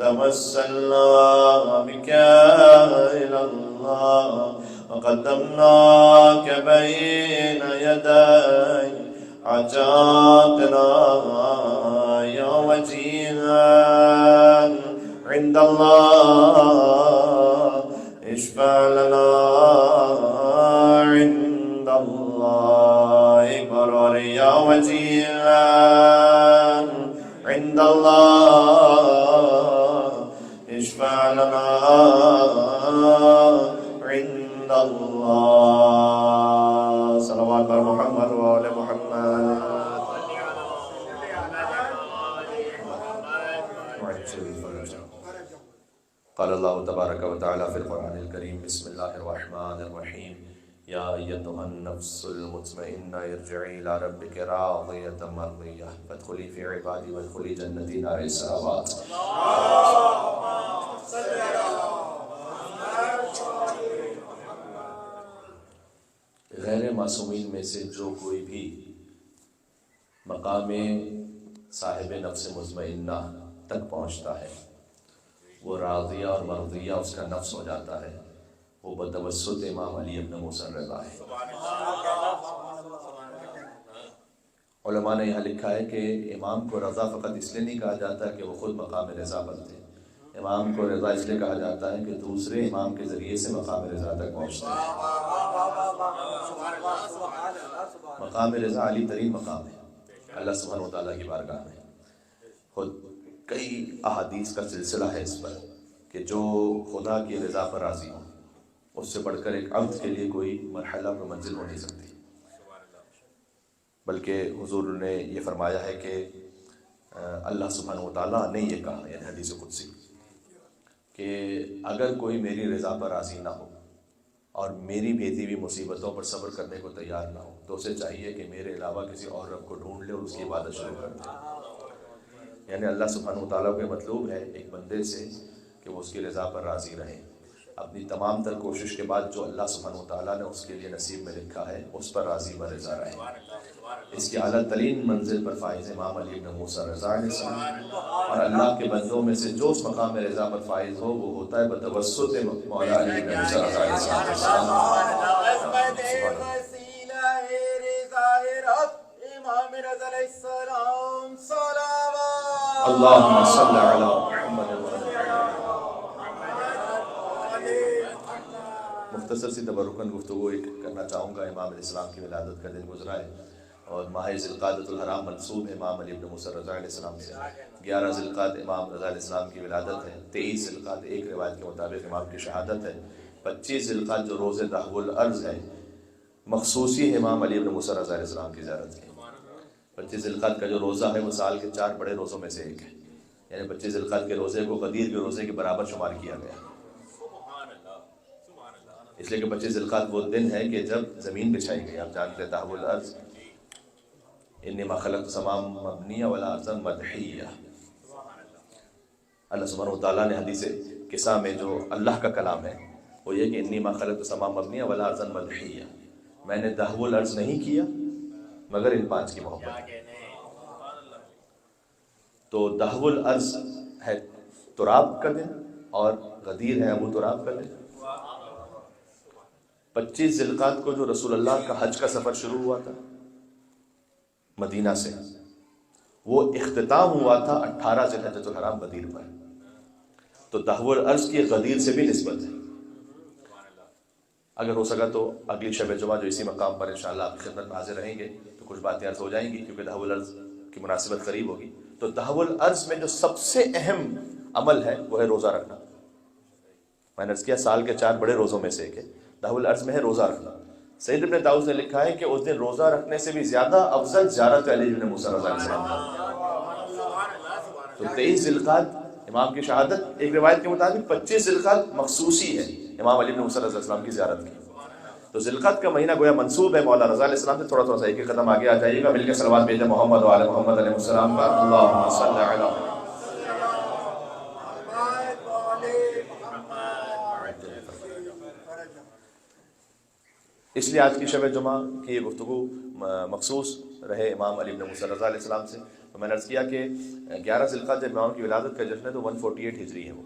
توسلنا بك إلى الله وقدمناك بين يدي حاجاتنا يا وجيها عند الله اشفع لنا عند الله قرار يا وجيها عند الله اشفع لنا عند الله صلوات بر محمد وآل محمد قال الله تبارك وتعالى في القرآن الكريم بسم الله الرحمن الرحيم يا أيتها النفس المطمئنة ارجعي إلى ربك راضية مرضية فادخلي في عبادي وادخلي جنتي دار السلامات. غیر معصومین میں سے جو کوئی بھی مقام صاحب نفس مطمئنہ تک پہنچتا ہے وہ راضیہ اور مرضیہ اس کا نفس ہو جاتا ہے، وہ بتوسط امام علی ابن موسیٰ رضا ہے۔ علماء نے یہاں لکھا ہے کہ امام کو رضا فقط اس لیے نہیں کہا جاتا کہ وہ خود مقام رضا بنتے، امام کو رضا اس لیے کہا جاتا ہے کہ دوسرے امام کے ذریعے سے مقام رضا تک پہنچتے ہیں۔ مقام رضا عالی ترین مقام ہے اللہ سبحانہ وتعالیٰ کی بارگاہ میں۔ خود کئی احادیث کا سلسلہ ہے اس پر کہ جو خدا کی رضا پر راضی ہوں، اس سے بڑھ کر ایک عبد کے لیے کوئی مرحلہ پر منزل ہو نہیں سکتی، بلکہ حضور نے یہ فرمایا ہے کہ اللہ سبحانہ وتعالیٰ نے یہ کہا، یعنی حدیث قدسی، کہ اگر کوئی میری رضا پر راضی نہ ہو اور میری بھیجی ہوئی مصیبتوں پر صبر کرنے کو تیار نہ ہو تو اسے چاہیے کہ میرے علاوہ کسی اور رب کو ڈھونڈ لے اور اس کی عبادت شروع کر دے۔ یعنی اللہ سبحانہ وتعالیٰ کو مطلوب ہے ایک بندے سے کہ وہ اس کی رضا پر راضی رہے، اپنی تمام تر کوشش کے بعد جو اللہ سبحانہ وتعالیٰ نے اس کے لیے نصیب میں لکھا ہے اس پر راضی و رضا رہے۔ اس کی اعلیٰ ترین منزل پر فائز امام علی ابن موسیٰ رضا علیہ السلام، اور اللہ کے بندوں میں سے جو اس مقام رضا پر فائز ہو وہ ہوتا ہے بتوسط مولا علی ابن موسیٰ رضا علیہ السلام۔ اللہم صلی علی محمد۔ مختصر سی تبرکن گفتگو ایک کرنا چاہوں گا۔ امام علیہ السلام کی ولادت کا دن گزرا ہے اور ماہ ذی القعدۃ الحرام منسوب ہے امام علی ابن موسیٰ رضا علیہ السلام سے۔ 11 ذی القعدہ امام رضا علیہ السلام کی ولادت ہے، 23 ذی القعدہ ایک روایت کے مطابق امام کی شہادت ہے، 25 ذی القعدہ جو روز دہو الارض ہے مخصوصی ہے امام علی ابن موسیٰ رضا علیہ السلام کی زیارت کی۔ 25 ذی القعدہ کا جو روزہ ہے وہ سال کے 4 بڑے روزوں میں سے ایک ہے، یعنی 25 ذی القعدہ کے روزے کو غدیر کے روزے کے برابر شمار کیا گیا، اس لیے کہ 25 ذی القعدہ وہ دن ہے کہ جب زمین بچھائی گئی۔ آپ جانتے ہیں دہو الارض انما خلقت السماء مبنیہ والارض مدحیہ۔ اللہ سبحانہ وتعالیٰ نے حدیث قصہ میں جو اللہ کا کلام ہے وہ یہ کہ انما خلقت السماء مبنیہ والارض مدحیہ، میں نے دہو الارض نہیں کیا مگر ان 5 کی محبت۔ تو دہو الارض ہے تراب کا دن اور غدیر ہے ابو تراب کا دن۔ 25 ذی القعدہ کو جو رسول اللہ کا حج کا سفر شروع ہوا تھا مدینہ سے، وہ اختتام ہوا تھا 18 ذی الحجۃ الحرام غدیر پر، تو دہو الارض کی غدیر سے بھی نسبت ہے۔ اگر ہو سکا تو اگلی شب جمعہ جو اسی مقام پر انشاءاللہ آپ کی خدمت میں حاضر رہیں گے تو کچھ باتیں عرض ہو جائیں گی، کیونکہ دہو الارض کی مناسبت قریب ہوگی۔ تو دہو الارض میں جو سب سے اہم عمل ہے وہ ہے روزہ رکھنا۔ میں نے عرض کیا سال کے 4 بڑے روزوں میں سے ایک ہے، دہو الارض میں ہے روزہ رکھنا۔ سید ابن داؤد نے لکھا ہے کہ اس دن روزہ رکھنے سے بھی زیادہ افضل زیارت علی ابن موسیٰ رضا علیہ السلام کا۔ تو 23 ذی القعدہ امام کی شہادت، ایک روایت کے مطابق 25 ذی القعدہ مخصوصی ہے امام علی ابن موسیٰ رضا علیہ السلام کی زیارت کی۔ تو ذی القعدہ کا مہینہ گویا منسوب ہے مولا رضا علیہ السلام سے۔ تھوڑا سا ایک قدم آگے آ جائیے گا، مل کے صلوات بھیجیں محمد وعلی محمد علیہ السلام پر۔ اللہم صلی علی اس لیے آج کی شب جمعہ کی یہ گفتگو مخصوص رہے امام علی بن موسیٰ رضا علیہ السلام سے. تو میں نے عرض کیا کہ 11 ذی القعدہ جب امام کی ولادت کا جشن ہے تو 148 ہجری ہے وہ،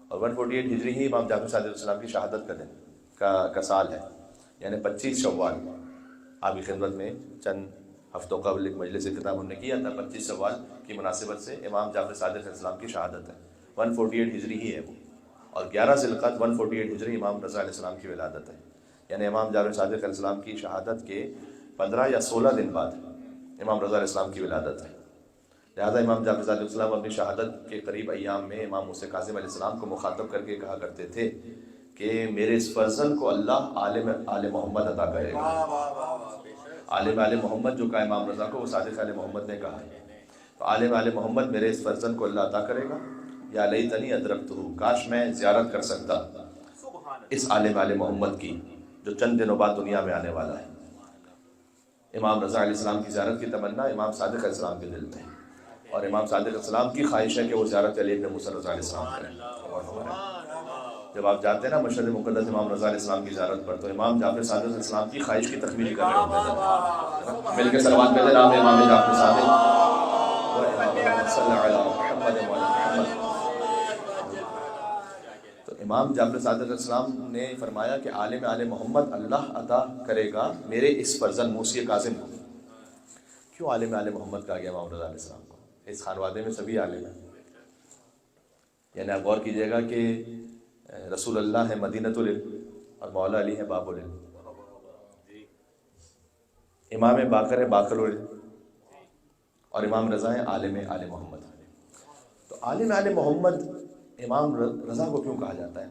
اور 148 ہجری ہی امام جعفر صادق علیہ السلام کی شہادت کا دن کا سال ہے، یعنی 25 شوال. آپ کی خدمت میں چند ہفتوں قبل ایک مجلس کتاب ہم نے کیا تھا، 25 شوال کی مناسبت سے امام جعفر صادق علیہ السلام کی شہادت ہے. 148 ہجری ہی ہے وہ، اور 11 ذی القعدہ 148 ہجری امام رضا علیہ السلام کی ولادت ہے. یعنی امام جعفر صادق علیہ السلام کی شہادت کے 15 یا 16 دن بعد امام رضا علیہ السلام کی ولادت ہے. لہذا امام جعفر صادق علیہ السلام اپنی شہادت کے قریب ایام میں امام موسیٰ کاظم علیہ السلام کو مخاطب کر کے کہا کرتے تھے کہ میرے اس فرزند کو اللہ عالم آل محمد عطا کرے گا. عالم آل محمد جو کہا امام رضا کو، وہ صادق آل محمد نے کہا ہے. تو عالم آل محمد میرے اس فرزند کو اللہ عطا کرے گا. یا لیتنی ادرکتہ، کاش میں زیارت کر سکتا اس عالم آل محمد کی جو چند دنوں بعد دنیا میں آنے والا ہے. امام رضا علیہ السلام کی زیارت کی تمنا امام صادق علیہ السلام کے دل میں ہے، اور امام صادق علیہ السلام کی خواہش ہے کہ وہ زیارت علی بن موسیٰ رضا علیہ السلام کریں. جب آپ جاتے ہیں نا مشہد مقدس امام رضا علیہ السلام کی زیارت پر، تو امام جعفر صادق علیہ السلام کی خواہش کی تکمیل کر رہے ہوتے ہیں. مل کے صلوات پڑھتے نام امام جعفر صادق صلی اللہ علیہ محمد. تو امام جعفر صادق علیہ السلام نے فرمایا کہ عالم آل محمد اللہ عطا کرے گا میرے اس فرزند موسیٰ کاظم کو. کیوں عالم آل محمد کہا گیا امام رضا علیہ السلام کو؟ اس خانوادے میں سبھی عالم ہیں. یعنی آپ غور کیجئے گا کہ رسول اللہ ہے مدینۃ العلم اور مولا علی ہے باب العلم. امام باقر ہے باقر العلم، اور امام رضا ہے عالم آل محمد. تو عالم آل محمد امام رضا کو کیوں کہا جاتا ہے؟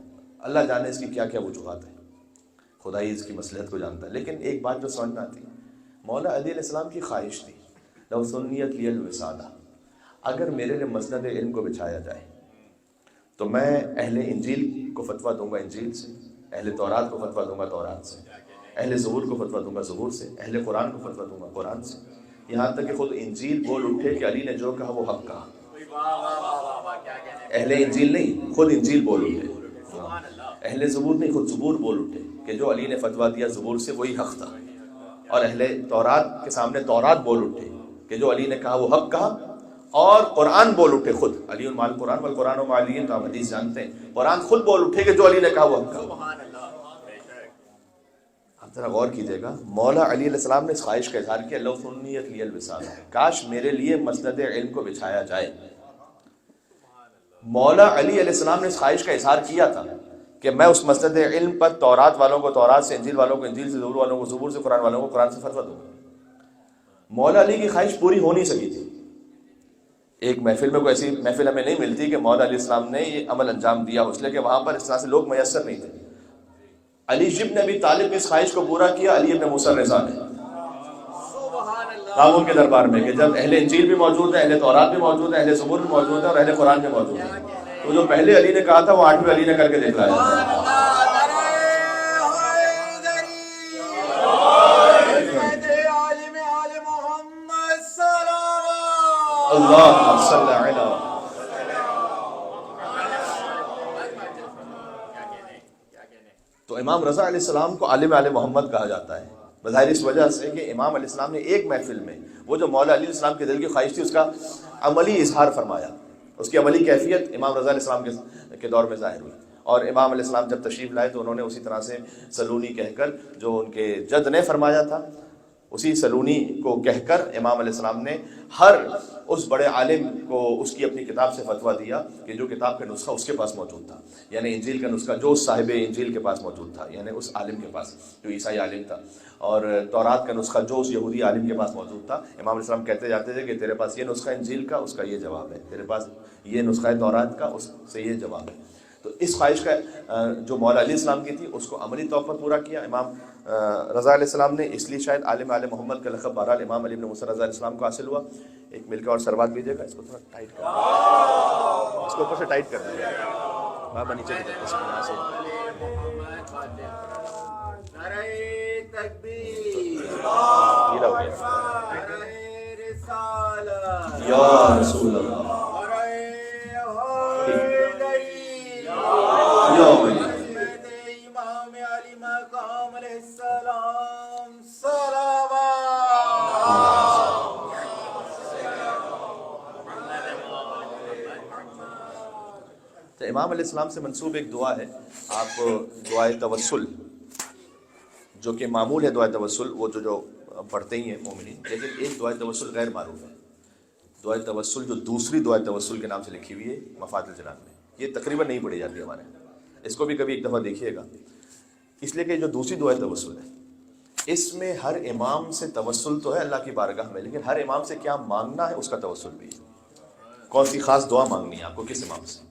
اللہ جانے اس کی کیا کیا وجوہات ہیں، خدا ہی اس کی مصلحت کو جانتا ہے. لیکن ایک بات جو سمجھ میں آتی، مولا علی علیہ السلام کی خواہش تھی لو سنیت لی الوسادہ، اگر میرے لیے مسند علم کو بچھایا جائے تو میں اہل انجیل کو فتویٰ دوں گا انجیل سے، اہل تورات کو فتویٰ دوں گا تورات سے، اہل زبور کو فتویٰ دوں گا زبور سے، اہل قرآن کو فتویٰ دوں گا قرآن سے، یہاں تک کہ خود انجیل بول اٹھے کہ علی نے جو کہا وہ حق کہا. اہل انجیل نہیں، خود انجیل بول اٹھے. اہل زبور نہیں، خود زبور بول اٹھے کہ جو علی نے فتویٰ دیا زبور سے وہی حق تھا. اور اہل تورات کے سامنے تورات بول اٹھے کہ جو علی نے کہا وہ حق کہا. اور قرآن بول اٹھے خود، علی مال قرآن والقرآن مع علی، تو آپ حدیث جانتے ہیں، قرآن خود بول اٹھے کہ جو علی نے کہا وہ حق کہا. آپ ذرا غور کیجئے گا، مولا علی علیہ السلام نے اس خواہش کا اظہار کیا لو سنیت لی الوسادہ، کاش میرے لیے مسند علم کو بچھایا جائے. مولا علی علیہ السلام نے اس خواہش کا اظہار کیا تھا کہ میں اس مسند علم پر تورات والوں کو تورات سے، انجیل والوں کو انجیل سے، زبور والوں کو زبور سے، قرآن والوں کو قرآن سے فتویٰ دوں. مولا علی کی خواہش پوری ہو نہیں سکی تھی. ایک محفل میں کوئی ایسی محفل ہمیں نہیں ملتی کہ مولا علیہ السلام نے یہ عمل انجام دیا ہو، اس لیے کہ وہاں پر اس طرح سے لوگ میسر نہیں تھے. علی ابن ابی طالب نے اس خواہش کو پورا کیا علی ابن موسیٰ رضا نے کاموں کے دربار میں، کہ جب اہل انجیل بھی موجود ہے، اہل تورات بھی موجود ہے، اہل زبور بھی موجود ہے، اور اہل قرآن بھی موجود ہے، تو جو پہلے علی نے کہا تھا وہ 8ویں علی نے کر کے دکھلایا. اللہ صلی علیہ. تو امام رضا علیہ السلام کو عالم آل محمد کہا جاتا ہے بظاہر اس وجہ سے کہ امام علیہ السلام نے ایک محفل میں وہ جو مولا علی علیہ السلام کے دل کی خواہش تھی اس کا عملی اظہار فرمایا. اس کی عملی کیفیت امام رضا علیہ السلام کے دور میں ظاہر ہوئی. اور امام علیہ السلام جب تشریف لائے تو انہوں نے اسی طرح سے سلونی کہہ کر، جو ان کے جد نے فرمایا تھا، اسی سلونی کو کہہ کر امام علیہ السلام نے ہر اس بڑے عالم کو اس کی اپنی کتاب سے فتویٰ دیا کہ جو کتاب کا نسخہ اس کے پاس موجود تھا، یعنی انجیل کا نسخہ جو صاحب انجیل کے پاس موجود تھا، یعنی اس عالم کے پاس جو عیسائی عالم تھا، اور تورات کا نسخہ جو اس یہودی عالم کے پاس موجود تھا. امام علیہ السلام کہتے جاتے تھے کہ تیرے پاس یہ نسخہ انجیل کا، اس کا یہ جواب ہے، تیرے پاس یہ نسخہ تورات کا، اس سے یہ جواب ہے. تو اس خواہش کا جو مولا علیہ السلام کی تھی اس کو عملی طور پر پورا کیا امام رضا علیہ السلام نے. اس لیے شاید عالم آل محمد کا لقب بہرحال امام علی بن موسیٰ رضا علیہ السلام کو حاصل ہوا. ایک مل کے اور سروات لیجیے گا، اس کو تھوڑا ٹائٹ کر دیں، اس کو اوپر سے ٹائٹ کر دیں بابا نیچے کی طرف سے. گیلا ہو گیا یا رسول اللہ یا تو امام علیہ السلام سے منسوب ایک دعا ہے، آپ دعائے توسل جو کہ معمول ہے، دعائے توسل وہ جو پڑھتے ہی ہیں مومنین، لیکن ایک دعائے توسل غیر معروف ہے، دعائے توسل جو دوسری دعائے توسل کے نام سے لکھی ہوئی ہے مفاد الجنان میں، یہ تقریباً نہیں پڑھی جاتی ہمارے یہاں، اس کو بھی کبھی ایک دفعہ دیکھیے گا، اس لیے کہ جو دوسری دعائے توسل ہے اس میں ہر امام سے توسل تو ہے اللہ کی بارگاہ میں، لیکن ہر امام سے کیا مانگنا ہے اس کا توسل بھی ہے، کون سی خاص دعا مانگنی ہے آپ کو کس امام سے،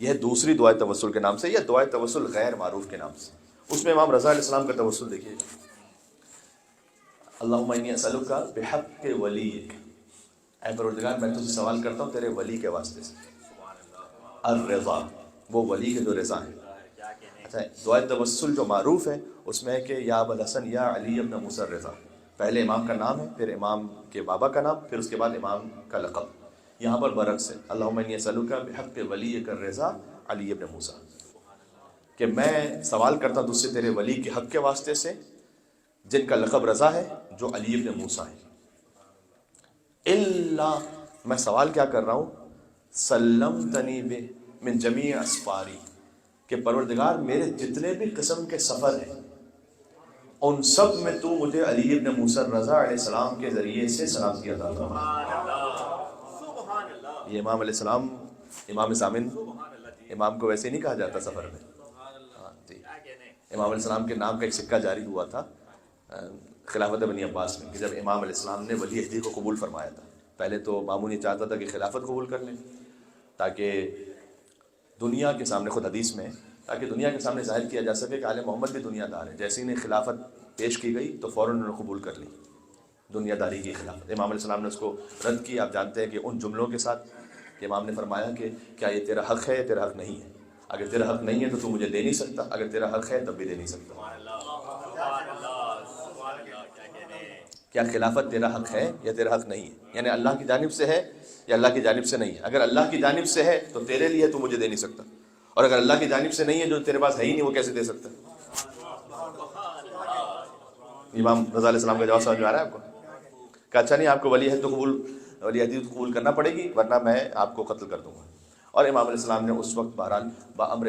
یہ دوسری دعائے توسل کے نام سے یا دعائے توسل غیر معروف کے نام سے۔ اس میں امام رضا علیہ السلام کا توسل دیکھیے گا، اللہم انی اسألک بحق ولیک، اے پروردگار میں تجھ سے سوال کرتا ہوں تیرے ولی کے واسطے سے، الرضا، وہ ولی کے جو رضا ہے۔ اچھا، دعائے توسل جو معروف ہے اس میں ہے کہ یا ابا الحسن یا علی ابن موسیٰ الرضا، پہلے امام کا نام ہے، پھر امام کے بابا کا نام، پھر اس کے بعد امام کا لقب۔ یہاں پر برعکس ہے، اللہم انی اسألک بحق ولیک الرضا علی ابن موسیٰ، کہ میں سوال کرتا ہوں تجھ سے تیرے ولی کے حق کے واسطے سے جن کا لقب رضا ہے، جو علی ابن موسیٰ ہے۔ اللہ، میں سوال کیا کر رہا ہوں، سلمتنی بہ من جمیع اسفاری، کہ پروردگار میرے جتنے بھی قسم کے سفر ہیں ان سب میں تو مجھے علی ابن موسیٰ رضا علیہ السلام کے ذریعے سے سلامتی عطا فرما۔ یہ امام علیہ السلام، امام ضامن، امام کو ویسے نہیں کہا جاتا سفر میں، ہاں جی، امام علیہ السلام کے نام کا ایک سکہ جاری ہوا تھا خلافت بنی عباس میں، کہ جب امام علیہ السلام نے ولی عہدی کو قبول فرمایا تھا، پہلے تو مامون یہ چاہتا تھا کہ خلافت قبول کر لیں تاکہ دنیا کے سامنے، خود حدیث میں، تاکہ دنیا کے سامنے ظاہر کیا جا سکے کہ آل محمد بھی دنیا دار ہے، جیسے ہی نے خلافت پیش کی گئی تو فوراً انہوں نے قبول کر لی دنیا داری کی خلافت۔ امام علیہ السلام نے اس کو رد کی، آپ جانتے ہیں کہ ان جملوں کے ساتھ کہ امام نے فرمایا کہ کیا یہ تیرا حق ہے یا تیرا حق نہیں ہے، اگر تیرا حق نہیں ہے تو مجھے دے نہیں سکتا، اگر تیرا حق ہے تب بھی دے نہیں سکتا۔ کیا خلافت تیرا حق ہے یا تیرا حق نہیں ہے، یعنی اللہ کی جانب سے ہے یا اللہ کی جانب سے نہیں ہے، اگر اللہ کی جانب سے ہے تو تیرے لیے تو مجھے دے نہیں سکتا، اور اگر اللہ کی جانب سے نہیں ہے، جو تیرے پاس ہے ہی نہیں، وہ کیسے دے سکتا؟ امام رضا علیہ السلام کا جواب سمجھ میں آ رہا ہے آپ کو؟ کہ اچھا نہیں، آپ کو ولی عہد قبول کرنا پڑے گی ورنہ میں آپ کو قتل کر دوں گا۔ اور امام علیہ السلام نے اس وقت بہرحال بامر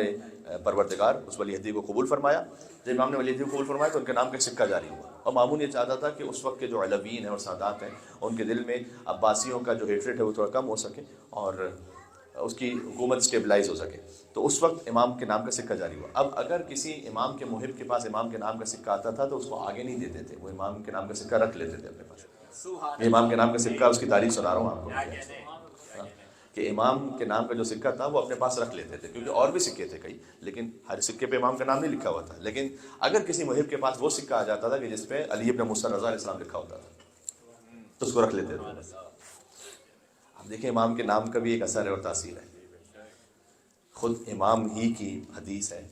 پروردگار اس ولی عہدی کو قبول فرمایا۔ جب امام نے ولی عہدی کو قبول فرمایا تو ان کے نام کا سکہ جاری ہوا، اور مامون یہ چاہتا تھا کہ اس وقت کے جو علویین ہیں اور سادات ہیں ان کے دل میں عباسیوں کا جو ہیٹریٹ ہے وہ تھوڑا کم ہو سکے اور اس کی حکومت اسٹیبلائز ہو سکے، تو اس وقت امام کے نام کا سکہ جاری ہوا۔ اب اگر کسی امام کے محب کے پاس امام کے نام کا سکہ آتا تھا تو اس کو آگے نہیں دیتے تھے، وہ امام کے نام کا سکہ رکھ لیتے تھے اپنے پاس۔ یہ امام کے نام کا سکہ، اس کی تاریخ سنا رہا ہوں آپ کو، کہ امام کے نام کا جو سکہ تھا وہ اپنے پاس رکھ لیتے تھے، کیونکہ اور بھی سکے تھے کئی، لیکن ہر سکے پہ امام کا نام نہیں لکھا ہوا تھا، لیکن اگر کسی محب کے پاس وہ سکہ آ جاتا تھا کہ جس پہ علی ابن موسیٰ رضا علیہ السلام لکھا ہوتا تھا تو اس کو رکھ لیتے تھے۔ اب دیکھیں امام کے نام کا بھی ایک اثر ہے اور تاثیر ہے۔ خود امام ہی کی حدیث ہے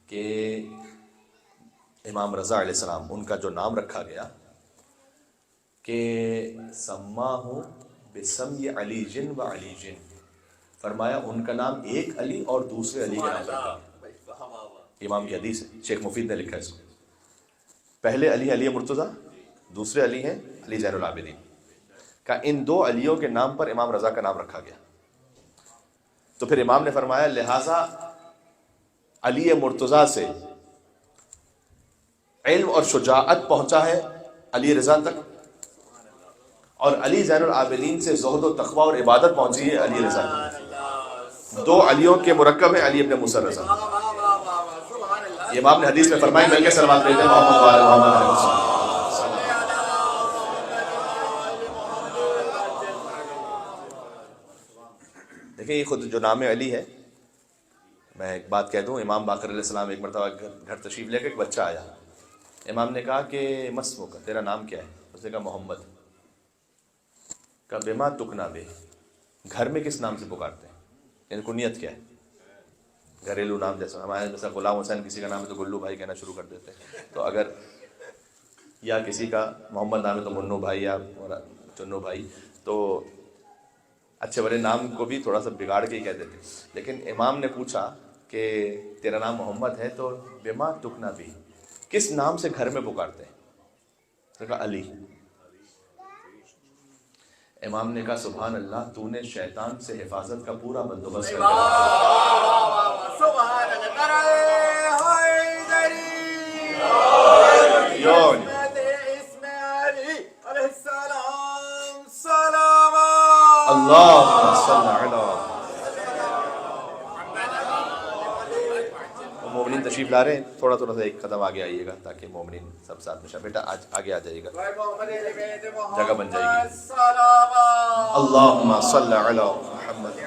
کہ امام رضا علیہ السلام، ان کا جو نام رکھا گیا کہ سماہ بسمی علی جن و علی جن، فرمایا ان کا نام ایک علی اور دوسرے علی کا نام رکھا گیا۔ امام کی حدیث ہے، شیخ مفید نے لکھا ہے اس کو۔ پہلے علی علی مرتضیٰ، دوسرے علی ہیں علی زین العابدین، کہ ان دو علیوں کے نام پر امام رضا کا نام رکھا گیا۔ تو پھر امام نے فرمایا لہٰذا علی مرتضیٰ سے علم اور شجاعت پہنچا ہے علی رضا تک، اور علی زین العابدین سے زہد و تقوی اور عبادت پہنچی ہے علی رضا تک۔ دو علیوں کے مرکب ہیں علی ابن موسیٰ رضا۔ یہ امام نے حدیث میں فرمائی، مل کے سلام دیتے ہیں محمد وعلی محمد علیہ وسلم۔ دیکھیں یہ خود جو نام علی ہے، میں ایک بات کہہ دوں، امام باقر علیہ السلام ایک مرتبہ گھر تشریف لے کے ایک بچہ آیا، امام نے کہا کہ مسمو کا، تیرا نام کیا ہے؟ اس نے کہا محمد۔ کہا بما تکنا بے، گھر میں کس نام سے پکارتے ہیں، یعنی کنیت کیا ہے؟ گھریلو نام، جیسا ہمارے جیسا غلام حسین کسی کا نام ہے تو گلو بھائی کہنا شروع کر دیتے ہیں، تو اگر یا کسی کا محمد نام ہے تو منو بھائی یا چنو بھائی، تو اچھے بڑے نام کو بھی تھوڑا سا بگاڑ کے ہی کہہ دیتے۔ لیکن امام نے پوچھا کہ تیرا نام محمد ہے تو بما تکنا بھی، کس نام سے گھر میں پکارتے ہیں؟ تو کہا علی۔ امام نے کہا سبحان اللہ، تو نے شیطان سے حفاظت کا پورا بندوبست کر مومنین تشریف لا رہے ہیں، تھوڑا تھوڑا سا ایک قدم آگے آئیے گا تاکہ مومنین سب ساتھ میں بیٹا آج آگے آ جائیے گا، جگہ بن جائے گی. اللہم صلی علی محمد.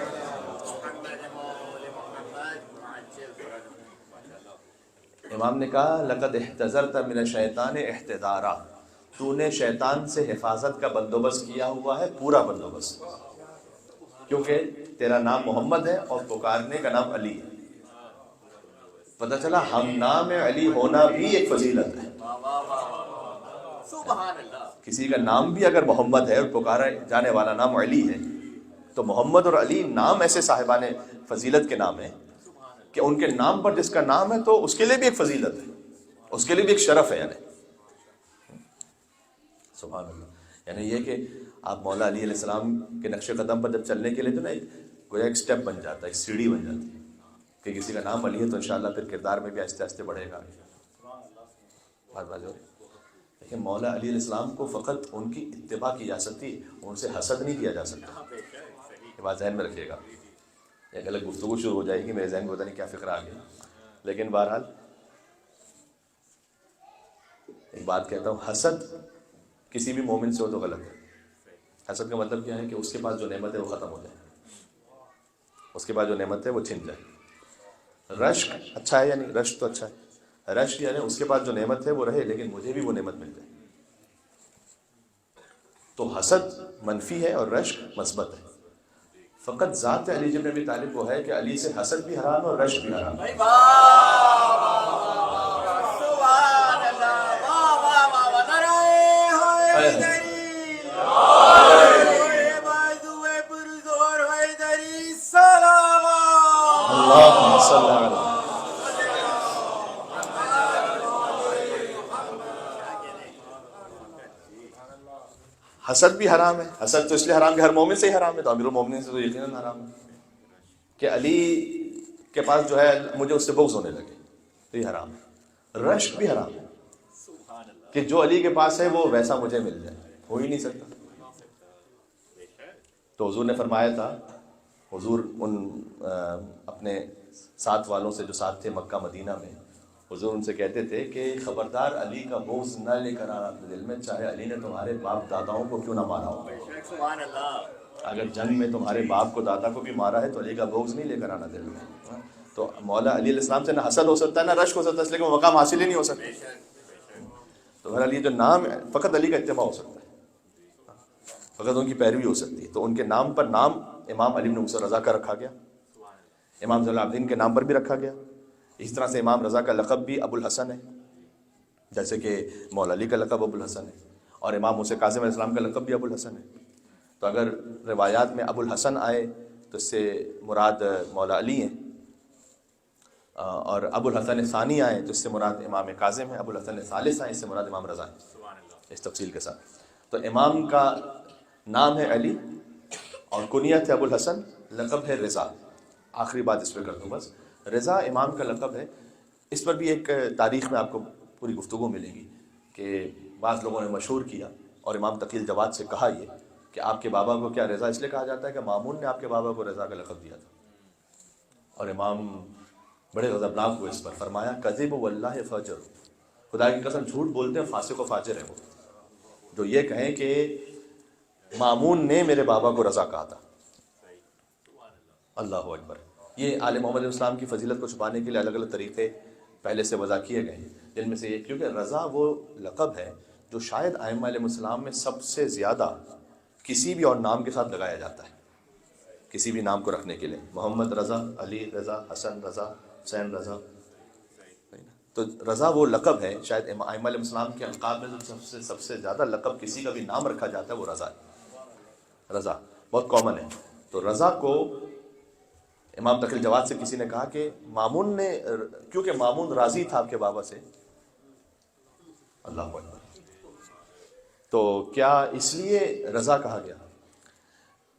امام نے کہا لقد احتذرت من الشیطان احتذارا، تو نے شیطان سے حفاظت کا بندوبست کیا ہوا ہے، پورا بندوبست، کیونکہ تیرا نام محمد ہے اور پکارنے کا نام علی ہے. پتہ چلا ہم نام علی ہونا بھی ایک فضیلت ہے. کسی کا نام بھی اگر محمد ہے اور پکارا جانے والا نام علی ہے تو محمد اور علی نام ایسے صاحبان فضیلت کے نام ہیں کہ ان کے نام پر جس کا نام ہے تو اس کے لیے بھی ایک فضیلت ہے، اس کے لیے بھی ایک شرف ہے. یعنی سبحان اللہ، یعنی یہ کہ آپ مولا علی علیہ السلام کے نقش قدم پر جب چلنے کے لیے تو نا گویا ایک سٹیپ بن جاتا ہے، ایک سیڑھی بن جاتی ہے کہ کسی کا نام علی ہے تو انشاءاللہ پھر کردار میں بھی آہستہ آہستہ بڑھے گا. بات ہو رہی. لیکن مولا علی علیہ السلام کو فقط ان کی اتباع کی جا سکتی، ان سے حسد نہیں کیا جا سکتا. یہ بات ذہن میں رکھیے گا. ایک الگ گفتگو شروع ہو جائے گی، میرے ذہن میں پتہ نہیں کیا فکر آ گیا، لیکن بہرحال ایک بات کہتا ہوں، حسد کسی بھی مومن سے ہو تو غلط ہے. حسد کا مطلب کیا ہے کہ اس کے پاس جو نعمت ہے وہ ختم ہو جائے، اس کے پاس جو نعمت ہے وہ چھن جائے. رشک اچھا ہے، یعنی رشک تو اچھا ہے، رشک یعنی اس کے پاس جو نعمت ہے وہ رہے لیکن مجھے بھی وہ نعمت مل جائے. تو حسد منفی ہے اور رشک مثبت ہے. فقط ذات علی جن ابی طالب وہ ہے کہ علی سے حسد بھی حرام ہے اور رشک بھی حرام ہے. اللہم صلی علی. حسد بھی حرام ہے. حسد تو اس لیے حرام کہ ہر مومن سے ہی حرام ہے، تو امیر المومنین سے تو یقیناً حرام ہے کہ علی کے پاس جو ہے مجھے اس سے بغض ہونے لگے، تو یہ حرام ہے. رشک بھی حرام ہے کہ جو علی کے پاس ہے وہ ویسا مجھے مل جائے، ہو ہی نہیں سکتا. تو حضور نے فرمایا تھا، حضور ان اپنے ساتھ والوں سے جو ساتھ تھے مکہ مدینہ میں، حضور ان سے کہتے تھے کہ خبردار علی کا بغض نہ لے کر آنا اپنے دل میں، چاہے علی نے تمہارے باپ داداؤں کو کیوں نہ مارا ہو. اگر جنگ میں تمہارے باپ کو دادا کو بھی مارا ہے تو علی کا بغض نہیں لے کر آنا دل میں. تو مولا علی علیہ السلام سے نہ حسد ہو سکتا ہے نہ رشک ہو سکتا ہے، اس لیے کہ وہ مقام حاصل ہی نہیں ہو سکتا. تو ہر علی جو نام ہے فقط علی کا اتباع ہو سکتا ہے، فقط ان کی پیروی ہو سکتی ہے. تو ان کے نام پر نام امام علی بن موسیٰ رضا کا رکھا گیا، امام زین العابدین کے نام پر بھی رکھا گیا. اس طرح سے امام رضا کا لقب بھی ابو الحسن ہے، جیسے کہ مولا علی کا لقب ابو الحسن ہے، اور امام موسیٰ کاظم علیہ السلام کا لقب بھی ابو الحسن ہے. تو اگر روایات میں ابو الحسن آئے تو اس سے مراد مولا علی ہیں، اور ابو الحسن ثانی آئے تو اس سے مراد امام کاظم ہے، ابو الحسن ثالث آئے اس سے مراد امام رضا ہے، اس تفصیل کے ساتھ. تو امام کا نام ہے علی اور کنیت ہے ابو الحسن، لقب ہے رضا. آخری بات اس پہ کر دوں بس، رضا امام کا لقب ہے. اس پر بھی ایک تاریخ میں آپ کو پوری گفتگو ملے گی کہ بعض لوگوں نے مشہور کیا اور امام تقی الجواد سے کہا یہ کہ آپ کے بابا کو کیا رضا اس لیے کہا جاتا ہے کہ مامون نے آپ کے بابا کو رضا کا لقب دیا تھا. اور امام بڑے غضبناک ہوئے اس پر، فرمایا کذب واللہ فاجر، خدا کی قسم جھوٹ بولتے ہیں، فاسق و فاجر ہیں وہ جو یہ کہیں کہ مامون نے میرے بابا کو رضا کہا تھا. اللہ اکبر. یہ آل محمد علیہ السلام کی فضیلت کو چھپانے کے لیے الگ الگ طریقے پہلے سے وضع کیے گئے ہیں، جن میں سے یہ کیونکہ رضا وہ لقب ہے جو شاید ائمہ علیہ السلام میں سب سے زیادہ کسی بھی اور نام کے ساتھ لگایا جاتا ہے، کسی بھی نام کو رکھنے کے لیے. محمد رضا، علی رضا، حسن رضا، حسین رضا. تو رضا وہ لقب ہے، شاید ائمہ علیہ السلام کے القاب میں سب سے زیادہ لقب کسی کا بھی نام رکھا جاتا ہے وہ رضا ہے. رضا بہت کامن ہے. تو رضا کو امام تقی الجواد سے کسی نے کہا کہ مامون نے، کیونکہ مامون راضی تھا آپ کے بابا سے. اللہ اکبر. تو کیا اس لیے رضا کہا گیا؟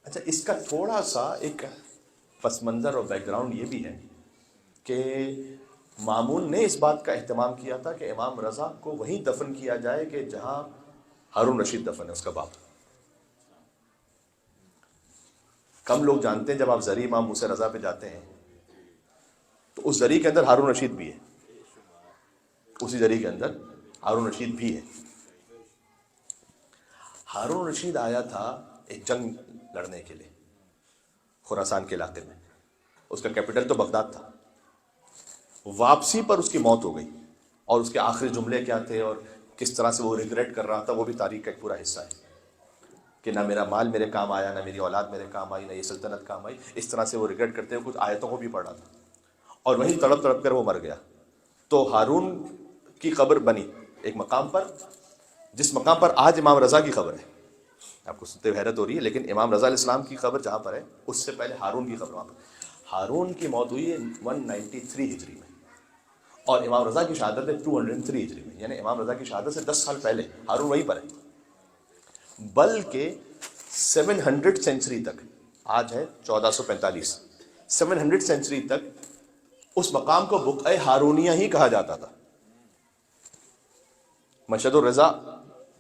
اچھا، اس کا تھوڑا سا ایک پس منظر اور بیک گراؤنڈ یہ بھی ہے کہ مامون نے اس بات کا اہتمام کیا تھا کہ امام رضا کو وہیں دفن کیا جائے کہ جہاں ہارون رشید دفن ہے، اس کا باپ۔ کم لوگ جانتے ہیں جب آپ زری امام موسیٰ رضا پہ جاتے ہیں تو اس زری کے اندر ہارون رشید بھی ہے، اسی زری کے اندر ہارون رشید بھی ہے۔ ہارون رشید آیا تھا ایک جنگ لڑنے کے لیے خراسان کے علاقے میں، اس کا کیپٹل تو بغداد تھا۔ واپسی پر اس کی موت ہو گئی، اور اس کے آخری جملے کیا تھے اور کس طرح سے وہ ریگریٹ کر رہا تھا، وہ بھی تاریخ کا ایک پورا حصہ ہے کہ نہ میرا مال میرے کام آیا، نہ میری اولاد میرے کام آئی، نہ یہ سلطنت کام آئی۔ اس طرح سے وہ ریگریٹ کرتے ہوئے کچھ آیتوں کو بھی پڑھ رہا تھا، اور وہیں تڑپ تڑپ کر وہ مر گیا۔ تو ہارون کی قبر بنی ایک مقام پر، جس مقام پر آج امام رضا کی قبر ہے۔ آپ کو سنتے ہوئے حیرت ہو رہی ہے، لیکن امام رضا علیہ السلام کی قبر جہاں پر ہے اس سے پہلے ہارون کی قبر وہاں پر۔ ہارون کی موت ہوئی ہے 193 ہجری میں، اور امام رضا کی شہادت ہے 203 ہجری میں، یعنی امام رضا کی شہادت سے 10 سال پہلے ہارون وہیں پر ہے۔ بلکہ 700 سینچری تک، آج ہے 1445، 700 سینچری تک اس مقام کو بقعہ ہارونیہ ہی کہا جاتا تھا۔ مشہد الرضا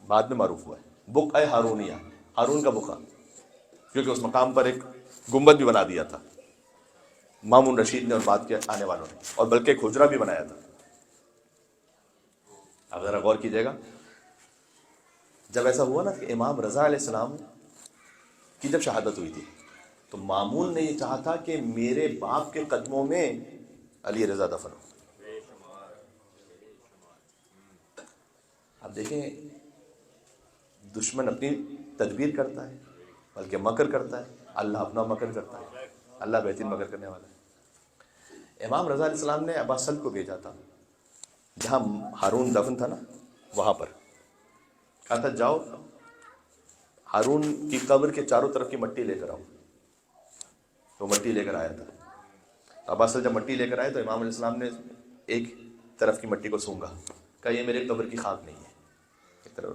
بعد میں معروف ہوا ہے، بقعہ ہارونیہ، ہارون کا بقعہ، کیونکہ اس مقام پر ایک گنبد بھی بنا دیا تھا مامون رشید نے اور بعد کے آنے والوں نے، اور بلکہ ایک حجرہ بھی بنایا تھا۔ آپ ذرا غور کیجیے گا، جب ایسا ہوا نا کہ امام رضا علیہ السلام کی جب شہادت ہوئی تھی تو مامون نے یہ چاہا تھا کہ میرے باپ کے قدموں میں علی رضا دفن ہو۔ اب دیکھیں، دشمن اپنی تدبیر کرتا ہے، بلکہ مکر کرتا ہے، اللہ اپنا مکر کرتا ہے، اللہ بہترین مکر کرنے والا ہے۔ امام رضا علیہ السلام نے ابا سلط کو بھیجا تھا جہاں ہارون دفن تھا نا، وہاں پر کہا تھا جاؤ ہارون کی قبر کے چاروں طرف کی مٹی لے کر آؤ۔ تو مٹی لے کر آیا تھا۔ ابا سلط جب مٹی لے کر آئے تو امام علیہ السلام نے ایک طرف کی مٹی کو سونگا، کہا یہ میرے قبر کی خاک نہیں ہے، ایک طرف۔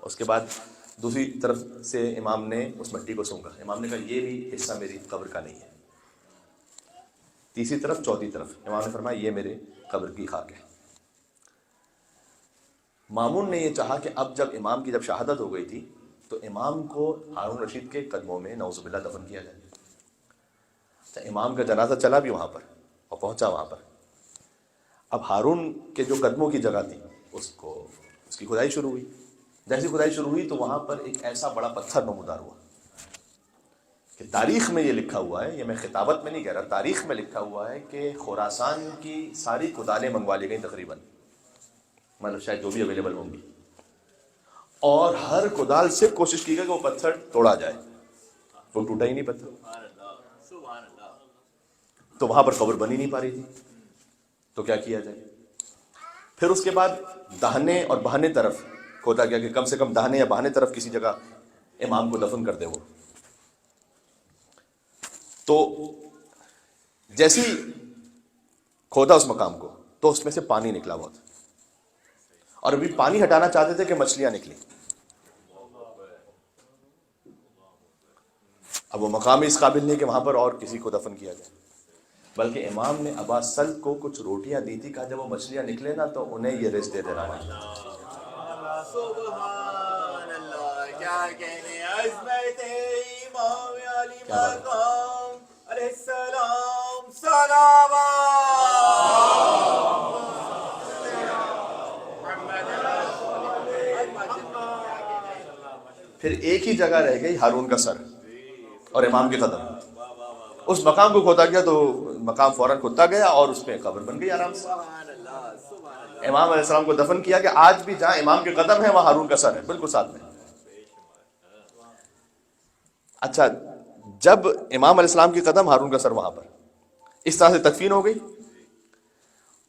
اس کے بعد دوسری طرف سے امام نے اس مٹی کو سونگا، امام نے کہا یہ بھی حصہ میری قبر کا نہیں ہے۔ تیسری طرف، چوتھی طرف، امام نے فرمایا یہ میرے قبر کی خاک ہے۔ مامون نے یہ چاہا کہ اب جب امام کی جب شہادت ہو گئی تھی تو امام کو ہارون رشید کے قدموں میں نعوذ باللہ دفن کیا جائے۔ تو امام کا جنازہ چلا بھی وہاں پر اور پہنچا وہاں پر۔ اب ہارون کے جو قدموں کی جگہ تھی اس کی کھدائی شروع ہوئی۔ جیسی کھدائی شروع ہوئی تو وہاں پر ایک ایسا بڑا پتھر نمودار ہوا کہ تاریخ میں یہ لکھا ہوا ہے، یہ میں خطابت میں نہیں کہہ رہا، تاریخ میں لکھا ہوا ہے کہ خراسان کی ساری کدالیں منگوا لی گئیں تقریباً، مطلب شاید جو بھی اویلیبل ہوں گی، اور ہر کدال سے کوشش کی گئی کہ وہ پتھر توڑا جائے، وہ ٹوٹا ہی نہیں پتھر۔ تو وہاں پر قبر بنی نہیں پا رہی تھی، تو کیا کیا جائے؟ پھر اس کے بعد داہنے اور بہانے طرف کھودا گیا کہ کم سے کم داہنے یا بہانے طرف کسی جگہ امام کو دفن کر دے وہ۔ تو جیسی کھودا اس مقام کو تو اس میں سے پانی نکلا بہت، اور ابھی پانی ہٹانا چاہتے تھے کہ مچھلیاں نکلی۔ اب وہ مقام اس قابل نہیں کہ وہاں پر اور کسی کو دفن کیا جائے، بلکہ امام نے ابا سلط کو کچھ روٹیاں دی تھی، کہا جب وہ مچھلیاں نکلے نا تو انہیں یہ رزق دے دینا ہے۔ سبحان اللہ، کیا کہنے عظمت امام علی مقام علیہ السلام، صلوات۔ پھر ایک ہی جگہ رہ گئی ہارون کا سر اور امام کے قدم، اس مقام کو کھودا گیا تو مقام فوراً کھودتا گیا اور اس پہ قبر بن گئی آرام سے۔ امام علیہ السلام کو دفن کیا کہ آج بھی جہاں امام کے قدم ہے وہاں ہارون کا سر ہے، بالکل ساتھ میں۔ اچھا، جب امام علیہ السلام کی قدم، ہارون کا سر وہاں پر، اس طرح سے تدفین ہو گئی،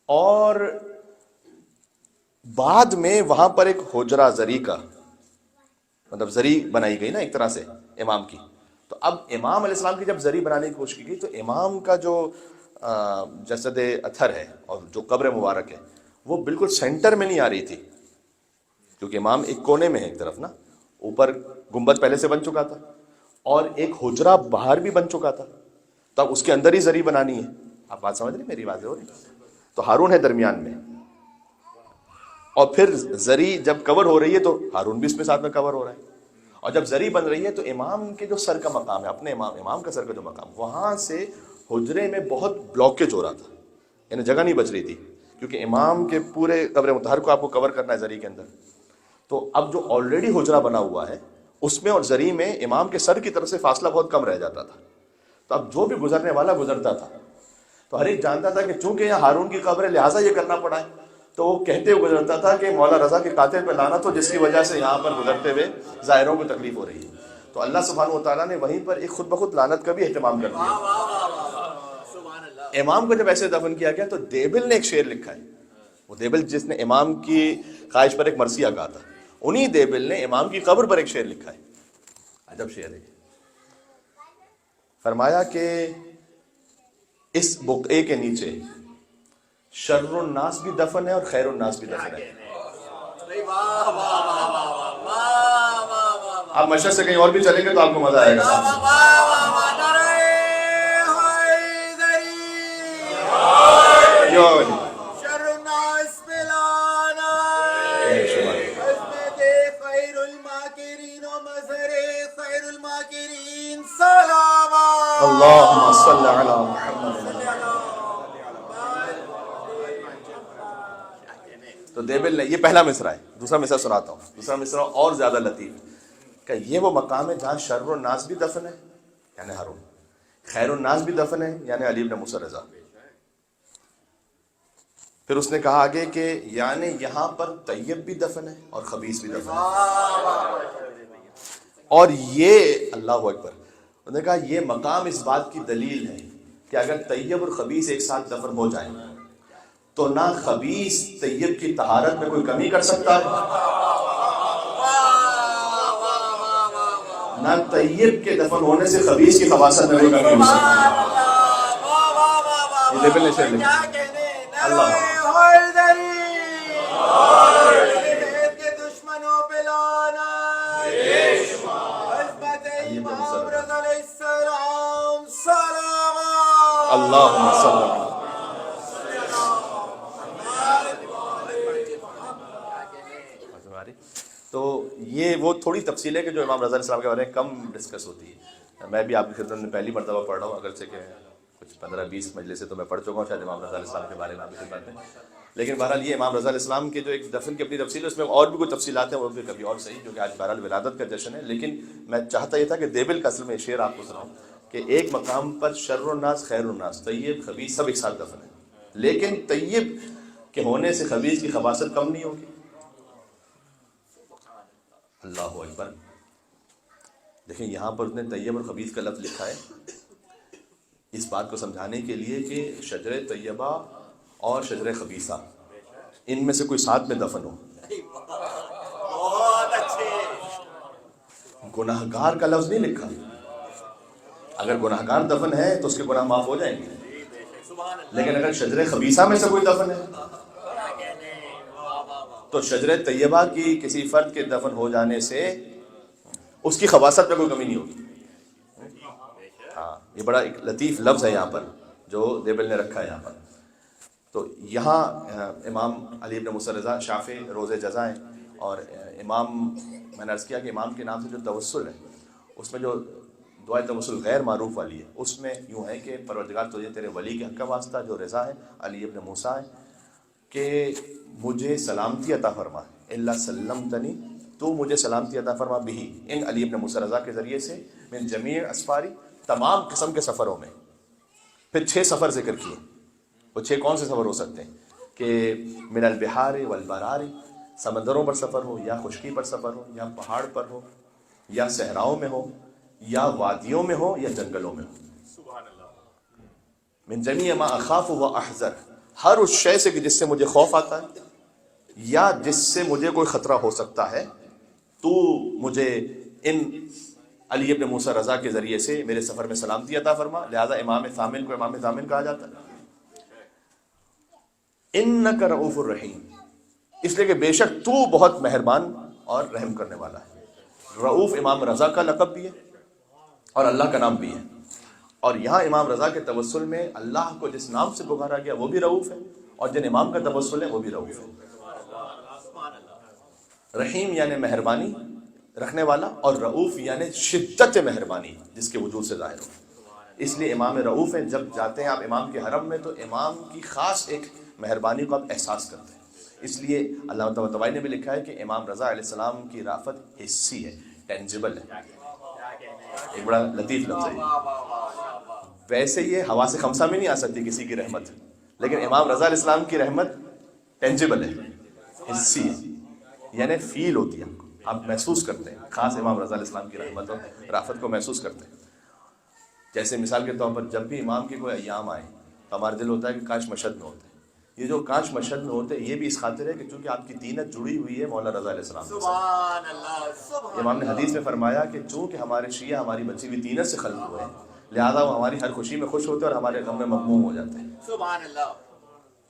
اور بعد میں وہاں پر ایک حجرہ زری کا، مطلب زری بنائی گئی نا ایک طرح سے امام کی۔ تو اب امام علیہ السلام کی جب زری بنانے کی کوشش کی گئی تو امام کا جو جسد اطہر ہے اور جو قبر مبارک ہے وہ بالکل سینٹر میں نہیں آ رہی تھی، کیونکہ امام ایک کونے میں ہے ایک طرف نا، اوپر گنبد پہلے سے بن چکا تھا اور ایک حجرہ باہر بھی بن چکا تھا، تب اس کے اندر ہی زری بنانی ہے. آپ بات سمجھ رہے ہیں میری؟ واضح ہو رہی؟ تو ہارون ہے درمیان میں، اور پھر زری جب کور ہو رہی ہے تو ہارون بھی اس میں ساتھ میں کور ہو رہا ہے. اور جب زری بن رہی ہے تو امام کے جو سر کا مقام ہے، اپنے امام کا سر کا جو مقام، وہاں سے حجرے میں بہت بلاکیج ہو رہا تھا، یعنی جگہ نہیں بچ رہی تھی، کیونکہ امام کے پورے قبر مطہر کو آپ کو کور کرنا ہے زری کے اندر. تو اب جو آلریڈی حجرہ بنا ہوا ہے اس میں اور زری میں امام کے سر کی طرف سے فاصلہ بہت کم رہ جاتا تھا. تو اب جو بھی گزرنے والا گزرتا تھا تو ہر ایک جانتا تھا کہ چونکہ یہاں ہارون کی قبر ہے لہٰذا یہ کرنا پڑا ہے. تو وہ کہتے ہوئے گزرتا تھا کہ مولا رضا کے قاتل پہ لعنت ہو جس کی وجہ سے یہاں پر گزرتے ہوئے زائروں کو تکلیف ہو رہی ہے. تو اللہ سبحانہ و تعالیٰ نے وہیں پر ایک خود بخود لعنت کا بھی اہتمام کر دیا. امام کو جب ایسے دفن کیا گیا تو دیبل نے ایک شعر لکھا ہے. وہ دیبل جس نے امام کی خواہش پر ایک مرثیہ کہا تھا، انہی دیبل نے امام کی قبر پر ایک شعر لکھا ہے. عجب شعر ہے. فرمایا کہ اس بقعے کے نیچے شر الناس بھی دفن ہے اور خیر الناس بھی دفن ہے. آپ مشرق سے کہیں اور بھی چلیں گے تو آپ کو مزہ آئے گا. اللہم صلی علی محمد. تو دیبل نے، یہ پہلا مصرع ہے. دوسرا مصرع سناتا ہوں. دوسرا مصرع اور زیادہ لطیف کہ یہ وہ مقام ہے جہاں شر الناس بھی دفن ہے یعنی ہارون، خیر الناس بھی دفن ہے یعنی علی بن موسیٰ رضا. پھر اس نے کہا آگے کہ یعنی یہاں پر طیب بھی دفن ہے اور خبیث بھی دفن ہے. اور یہ اللہ اکبر، انہوں نے کہا یہ مقام اس بات کی دلیل ہے کہ اگر طیب اور خبیث ایک ساتھ دفن ہو جائیں تو نہ خبیث طیب کی طہارت میں کوئی کمی کر سکتا ہے، نہ طیب کے دفن ہونے سے خبیث کی خباثت میں کوئی کمی ہو سکتی ہے. یہ دیبل نے شعر لکھا. اللہ اللہم صلی اللہ. تو یہ وہ تھوڑی تفصیل ہے کہ جو امام رضا علیہ السلام کے بارے میں کم ڈسکس ہوتی ہے. میں بھی آپ کی خدمت میں پہلی مرتبہ پڑھ رہا ہوں، اگرچہ کہ کچھ 15-20 مجلسیں تو میں پڑھ چکا ہوں شاید امام رضا علیہ السلام کے بارے میں آپ کی خدمت میں. لیکن بہرحال یہ امام رضا علیہ السلام کے جو ایک دفن کی اپنی تفصیل ہے، اس میں اور بھی کچھ تفصیلات ہیں، وہ بھی کبھی اور صحیح، جو کہ آج بہرحال ولادت کا جشن ہے. لیکن میں چاہتا یہ تھا کہ دیبل کا اصل میں شعر آپ کو سناؤں کہ ایک مقام پر شر الناس خیر الناس، طیب خبیث سب ایک ساتھ دفن ہے، لیکن طیب کے ہونے سے خبیث کی خباثت کم نہیں ہوگی. اللہ اکبر. دیکھیں یہاں پر اس نے طیب اور خبیث کا لفظ لکھا ہے اس بات کو سمجھانے کے لیے کہ شجر طیبہ اور شجر خبیثہ ان میں سے کوئی ساتھ میں دفن ہو. بہت اچھے. گناہگار کا لفظ نہیں لکھا. اگر گناہگار دفن ہے تو اس کے گناہ معاف ہو جائیں گے، لیکن اگر شجر خبیثہ میں سے کوئی دفن ہے تو شجر طیبہ کی کسی فرد کے دفن ہو جانے سے اس کی خباثت میں کوئی کمی نہیں ہوگی. ہاں یہ بڑا ایک لطیف لفظ ہے یہاں پر جو دیبل نے رکھا ہے یہاں پر. تو یہاں امام علی بن موسیٰ رضا شافع روز جزا ہیں، اور امام میں نے عرض کیا کہ امام کے نام سے جو توسل ہے اس میں جو دعائے توسل غیر معروف والی ہے اس میں یوں ہے کہ پروردگار تجھے تیرے ولی کے حق کا واسطہ جو رضا ہے علی بن موسیٰ ہے کہ مجھے سلامتی عطا فرما، اللہ سلمتنی، تو مجھے سلامتی عطا فرما بھی ان علی بن موسیٰ رضا کے ذریعے سے من جمیع اسفاری، تمام قسم کے سفروں میں. پھر 6 سفر ذکر کیے. وہ 6 کون سے سفر ہو سکتے ہیں کہ من البحار والبرار، سمندروں پر سفر ہو یا خشکی پر سفر ہو یا پہاڑ پر ہو یا صحراؤں میں ہو یا وادیوں میں ہو یا جنگلوں میں ہو. من جمیع ما اخاف و احذر، ہر اس شے سے جس سے مجھے خوف آتا ہے یا جس سے مجھے کوئی خطرہ ہو سکتا ہے، تو مجھے ان علی ابن موسیٰ رضا کے ذریعے سے میرے سفر میں سلامتی عطا فرما. لہذا امام ثامن کو امام ثامن کہا جاتا ہے. انک رؤوف الرحیم، اس لیے کہ بے شک تو بہت مہربان اور رحم کرنے والا ہے. رؤوف امام رضا کا لقب بھی ہے اور اللہ کا نام بھی ہے، اور یہاں امام رضا کے توسل میں اللہ کو جس نام سے پکارا گیا وہ بھی رؤوف ہے، اور جن امام کا توسل ہے وہ بھی رؤوف ہے۔ رحیم یعنی مہربانی رکھنے والا، اور رؤوف یعنی شدت مہربانی جس کے وجود سے ظاہر ہو، اس لیے امام رؤوف ہیں۔ جب جاتے ہیں آپ امام کے حرم میں تو امام کی خاص ایک مہربانی کو آپ احساس کرتے ہیں۔ اس لیے علامہ طباطبائی نے بھی لکھا ہے کہ امام رضا علیہ السلام کی رافت حسی ہے، ٹینجبل ہے، ایک بڑا لطیف لفظ ہے۔ ویسے یہ حواس خمسہ میں نہیں آ سکتی کسی کی رحمت، لیکن امام رضا علیہ السلام کی رحمت ٹینجبل ہے، حسی ہے، یعنی فیل ہوتی ہے، آپ محسوس کرتے ہیں، خاص امام رضا علیہ السلام کی رحمت اور رافت کو محسوس کرتے ہیں۔ جیسے مثال کے طور پر جب بھی امام کے کوئی ایام آئے تو ہمارا دل ہوتا ہے کہ کاش مشہد میں ہوتے ہیں۔ یہ جو کاش مشہد میں ہوتے ہیں یہ بھی اس خاطر ہے کہ چونکہ آپ کی دینت جڑی ہوئی ہے مولا رضا علیہ السلام کے ساتھ۔ امام نے حدیث میں فرمایا کہ چونکہ ہمارے شیعہ ہماری بچی ہوئی دینت سے خلق ہوئے ہیں، لہذا وہ ہماری ہر خوشی میں خوش ہوتے ہیں اور ہمارے غم میں مغموم ہو جاتے ہیں۔ سبحان اللہ۔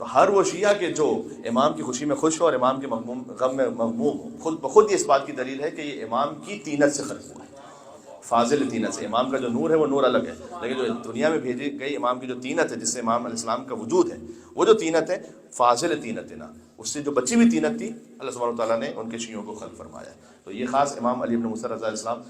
تو ہر وہ شیعہ کے جو امام کی خوشی میں خوش ہو اور امام کے غم میں مغموم ہو، خود بخود یہ اس بات کی دلیل ہے کہ یہ امام کی طینت سے خلق ہوا ہے، فاضل طینت سے۔ امام کا جو نور ہے وہ نور الگ ہے، لیکن جو دنیا میں بھیجی گئی امام کی جو طینت ہے جس سے امام علیہ السلام کا وجود ہے، وہ جو طینت ہے فاضل طینت ہے نا، اس سے جو بچی ہوئی طینت تھی اللہ سبحانہ وتعالیٰ نے ان کے شیعوں کو خلق فرمایا ہے۔ تو یہ خاص امام علی بن موسیٰ رضی اللہ علیہ السلام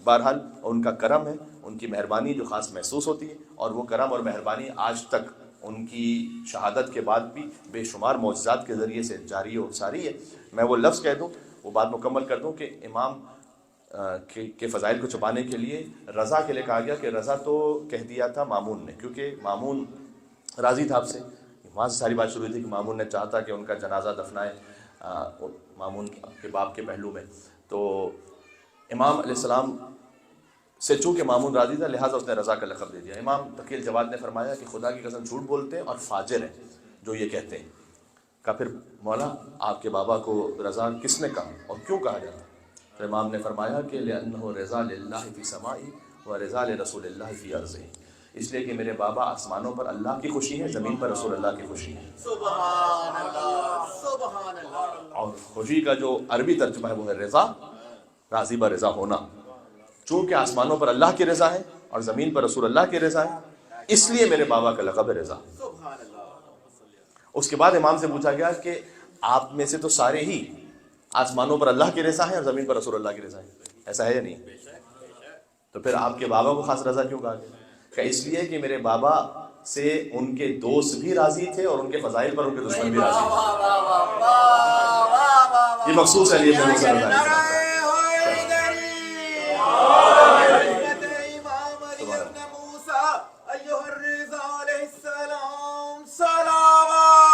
بہرحال ان کا کرم ہے، ان کی مہربانی جو خاص محسوس ہوتی ہے، اور وہ کرم اور مہربانی آج تک ان کی شہادت کے بعد بھی بے شمار معجزات کے ذریعے سے جاری اور ساری ہے۔ میں وہ لفظ کہہ دوں، وہ بات مکمل کر دوں کہ امام کے فضائل کو چھپانے کے لیے رضا کے لیے کہا گیا کہ رضا تو کہہ دیا تھا مامون نے، کیونکہ مامون راضی تھا آپ سے، وہاں سے ساری بات شروع ہوئی تھی کہ مامون نے چاہتا کہ ان کا جنازہ دفنائے مامون کے باپ کے پہلو میں۔ تو امام علیہ السلام سے چونکہ مامون راضی تھا لہٰذا اس نے رضا کا لقب دے دیا۔ امام تقی الجواد نے فرمایا کہ خدا کی قسم جھوٹ بولتے ہیں اور فاجر ہیں جو یہ کہتے ہیں۔ کہا پھر مولا آپ کے بابا کو رضا کس نے کہا اور کیوں کہا جاتا؟ تو امام نے فرمایا کہ لأنہ رضا للہ فی سمائی و رضا لرسول اللہ فی ارضہ، اس لیے کہ میرے بابا آسمانوں پر اللہ کی خوشی ہے، زمین پر رسول اللہ کی خوشی ہے۔ سبحان اللہ، سبحان اللہ۔ اور خوشی کا جو عربی ترجمہ ہے وہ ہے رضا، راضی بہ رضا ہونا۔ چونکہ آسمانوں پر اللہ کی رضا ہے اور زمین پر رسول اللہ کی رضا ہے، اس لیے میرے بابا کا لقب ہے رضا۔ سبحان اللہ۔ اس کے بعد امام سے پوچھا گیا کہ آپ میں سے تو سارے ہی آسمانوں پر اللہ کی رضا ہے اور زمین پر رسول اللہ کی رضا ہے، ایسا ہے یا نہیں؟ تو پھر آپ کے بابا کو خاص رضا کیوں کہا گیا؟ کہ اس لیے کہ میرے بابا سے ان کے دوست بھی راضی تھے اور ان کے فضائل پر ان کے دشمن بھی راضی تھے۔ یہ مخصوص ہے علی بن موسیٰ رضی اللہ عنہ۔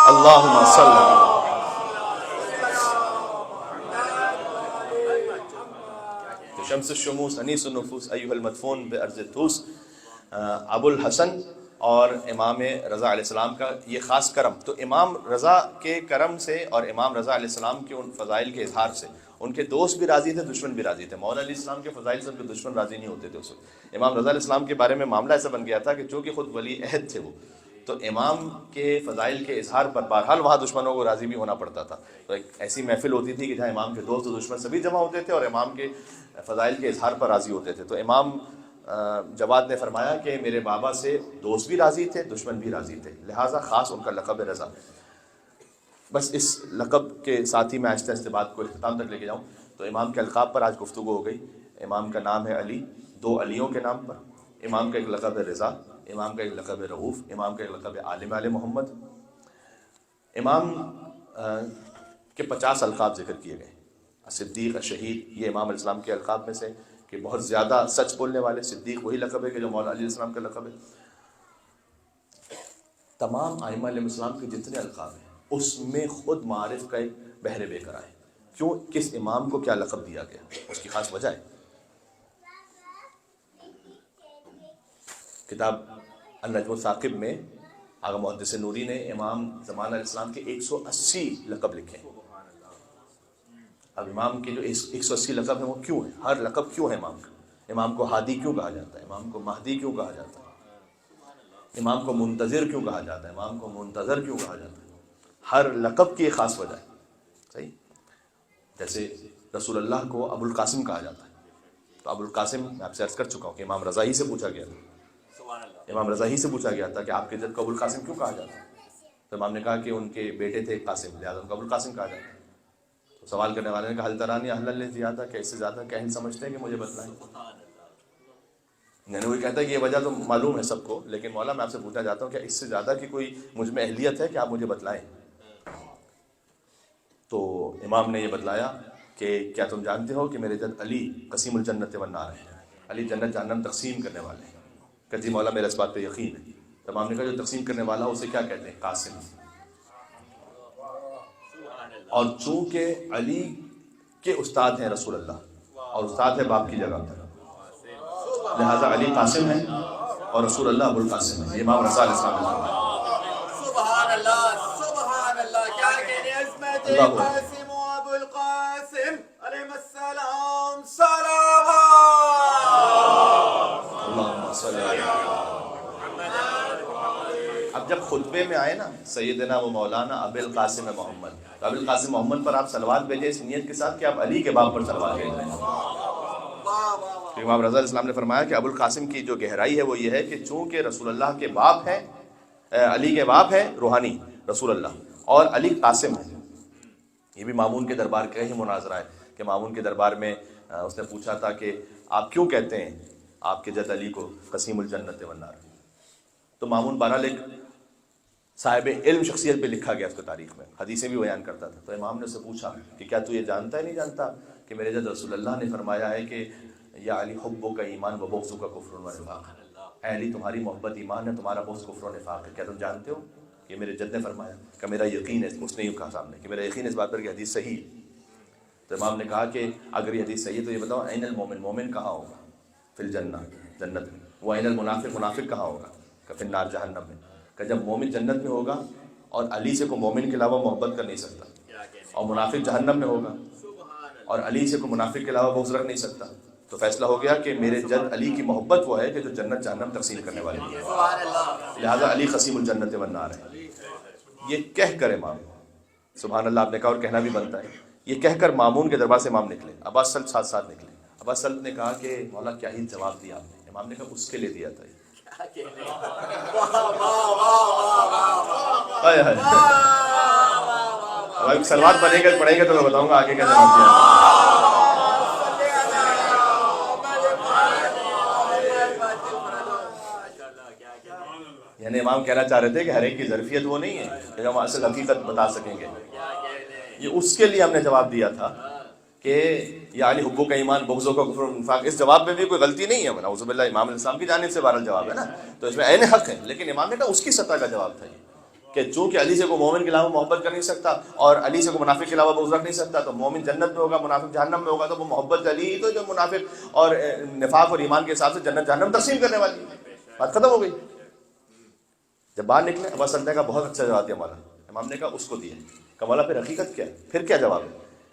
اللہم صلی شمس الشموس انیس النفوس ایھا المدفون بارض طوس۔ ابو الحسن اور امام رضا علیہ السلام کا یہ خاص کرم، تو امام رضا کے کرم سے اور امام رضا علیہ السلام کے ان فضائل کے اظہار سے ان کے دوست بھی راضی تھے، دشمن بھی راضی تھے۔ مولا علیہ السلام کے فضائل سے ان کے دشمن راضی نہیں ہوتے تھے اس وقت۔ امام رضا علیہ السلام کے بارے میں معاملہ ایسا بن گیا تھا کہ چونکہ خود ولی عہد تھے وہ، تو امام کے فضائل کے اظہار پر بہرحال وہاں دشمنوں کو راضی بھی ہونا پڑتا تھا۔ تو ایک ایسی محفل ہوتی تھی کہ جہاں امام کے دوست و دشمن سبھی جمع ہوتے تھے اور امام کے فضائل کے اظہار پر راضی ہوتے تھے۔ تو امام جواد نے فرمایا کہ میرے بابا سے دوست بھی راضی تھے، دشمن بھی راضی تھے، لہٰذا خاص ان کا لقب ہے رضا۔ بس اس لقب کے ساتھ ہی میں آہستہ آہستہ بات کو اختتام تک لے کے جاؤں تو امام کے القاب پر آج گفتگو ہو گئی۔ امام کا نام ہے علی، دو علیوں کے نام پر۔ امام کا ایک لقب ہے رضا، امام کا ایک لقب ہے رؤوف، امام کا ایک لقب ہے عالم آل محمد۔ امام کے 50 القاب ذکر کیے گئے، صدیق، شہید، یہ امام علیہ السلام کے القاب میں سے کہ بہت زیادہ سچ بولنے والے۔ صدیق وہی لقب ہے کہ جو مولا علیہ السلام کا لقب ہے۔ تمام ائمہ علیہ السلام کے جتنے القاب ہیں اس میں خود معارف کا ایک بحر بے قرار ہے۔ کیوں؟ کس امام کو کیا لقب دیا گیا، اس کی خاص وجہ ہے۔ کتاب النجم الثاقب میں آغا محدث نوری نے امام زمان علیہ السلام کے 180 لقب لکھے ہیں۔ اب امام کے جو 180 لقب ہیں وہ کیوں ہیں، ہر لقب کیوں ہے امام کا؟ امام کو ہادی کیوں کہا جاتا ہے، امام کو مہدی کیوں کہا جاتا ہے، امام کو منتظر کیوں کہا جاتا ہے، امام کو منتظر کیوں کہا جاتا ہے؟ ہر لقب کی ایک خاص وجہ ہے۔ صحیح؟ جیسے رسول اللہ کو ابو القاسم کہا جاتا ہے. تو ابو القاسم میں آپ سے عرض کر چکا ہوں کہ امام رضا ہی سے پوچھا گیا تھا. سبحان اللہ. امام رضا ہی سے پوچھا گیا تھا کہ آپ کے جد کو ابو القاسم کیوں کہا جاتا ہے؟ تو امام نے کہا کہ ان کے بیٹے تھے قاسم، لہٰذا ان کو ابو القاسم کہا جاتا ہے. تو سوال کرنے والے نے کہا حل ترانی اہل زیادہ، کہ اس سے زیادہ کہل سمجھتے ہیں کہ مجھے بتلائیں. یعنی وہ کہتا ہے کہ یہ وجہ تو معلوم ہے سب کو، لیکن مولا میں آپ سے پوچھنا چاہتا ہوں کہ اس سے زیادہ کی کوئی مجھ میں اہلیت ہے کہ آپ مجھے بتلائیں. تو امام نے یہ بتلایا کہ کیا تم جانتے ہو کہ میرے جد علی قسیم الجنت والنار ہے، علی جنت جہنم تقسیم کرنے والے ہیں. کہ جی مولا میرا اس بات پہ یقین ہے. تو امام نے کہا جو تقسیم کرنے والا اسے کیا کہتے ہیں؟ قاسم. اور چونکہ علی کے استاد ہیں رسول اللہ اور استاد ہے باپ کی جگہ پر، لہذا علی قاسم ہے اور رسول اللہ ابو القاسم ہے. یہ امام رضا علیہ السلام نے سبحان اللہ سبحان اللہ. کیا کہنے عظمت قاسم و ابو القاسم علیہ السلام صلوات. اللہم صلی اللہ. اب جب خطبے میں آئے نا سیدنا و مولانا ابو القاسم محمد، تو ابو القاسم محمد پر آپ صلوات بھیجیں اس نیت کے ساتھ کہ آپ علی کے باپ پر صلوات بھیجیں. امام رضا علیہ السلام نے فرمایا کہ ابو القاسم کی جو گہرائی ہے وہ یہ ہے کہ چونکہ رسول اللہ کے باپ ہیں، علی کے باپ ہیں روحانی رسول اللہ، اور علی قاسم ہے. یہ بھی مامون کے دربار کا ہی مناظرہ ہے کہ مامون کے دربار میں اس نے پوچھا تھا کہ آپ کیوں کہتے ہیں آپ کے جد علی کو قسیم الجنت والنار. تو مامون بہرحال ایک صاحب علم شخصیت پہ لکھا گیا اس کو تاریخ میں، حدیثیں بھی بیان کرتا تھا. تو امام نے اسے پوچھا کہ کیا تو یہ جانتا ہے نہیں جانتا کہ میرے جد رسول اللہ نے فرمایا ہے کہ یا علی حبک ایمان و بغضک کفر و نفاق. اے علی تمہاری محبت ایمان ہے، تمہارا بغض کفر و نفاق ہے. کیا تم جانتے ہو؟ یہ میرے جد نے فرمایا کہ میرا یقین ہے. اس نے یوں کہا سامنے کہ میرا یقین ہے اس بات پر کہ حدیث صحیح ہے. تو امام نے کہا کہ اگر یہ حدیث صحیح ہے تو یہ بتاؤ این المومن، مومن کہاں ہوگا؟ فی الجنہ، جنت میں. وہ این المنافق، منافق کہاں ہوگا؟ کہ فی النار، جہنم میں. کہ جب مومن جنت میں ہوگا اور علی سے کو مومن کے علاوہ محبت کر نہیں سکتا، اور منافق جہنم میں ہوگا اور علی سے کو منافق کے علاوہ بغض رکھ نہیں سکتا، تو فیصلہ ہو گیا کہ میرے جد علی کی محبت وہ ہے کہ جو جنت جہنم تقسیم کرنے والے ہیں. لہذا علی قسیم الجنت والنار ہے. یہ کہہ کر امام، سبحان اللہ آپ نے کہا اور کہنا بھی بنتا ہے، یہ کہہ کر مامون کے دربار سے امام نکلے. عباس سلط ساتھ ساتھ نکلے. عباس سلط نے کہا کہ مولا کیا ہی جواب دیا آپ نے. امام نے کہا اس کے لیے دیا تھا. سلوات پڑھیں گے تو میں بتاؤں گا آگے کا جواب دیا. یعنی امام کہنا چاہ رہے تھے کہ ہر ایک کی ظرفیت وہ نہیں ہے کہ ہم اصل حقیقت بتا سکیں گے. یہ اس کے لیے ہم نے جواب دیا تھا کہ یا علی حبو کا ایمان بغضوں کا کفر و نفاق. اس جواب میں بھی کوئی غلطی نہیں ہے، نعوذ باللہ امام علیہ السلام کی جانب سے بہرحال جواب ہے نا، تو اس میں عین حق ہے. لیکن امام نے کہا اس کی سطح کا جواب تھا یہ کہ چونکہ علی سے کو مومن کے علاوہ محبت کر نہیں سکتا اور علی سے کو منافق کے علاوہ بغض رکھ نہیں سکتا، تو مومن جنت میں ہوگا منافق جہنم میں ہوگا. تو وہ محبت علی ہی تو جو منافق اور نفاق اور ایمان کے حساب سے جنت جہنم تقسیم کرنے والی ہے. بات ختم ہو گئی. جب باہر نکلے ابا سلطنہ کا بہت اچھا جواب دیا مولا. امام نے کہا اس کو دیا کہ مولا پھر حقیقت کیا ہے، پھر کیا جواب ہے؟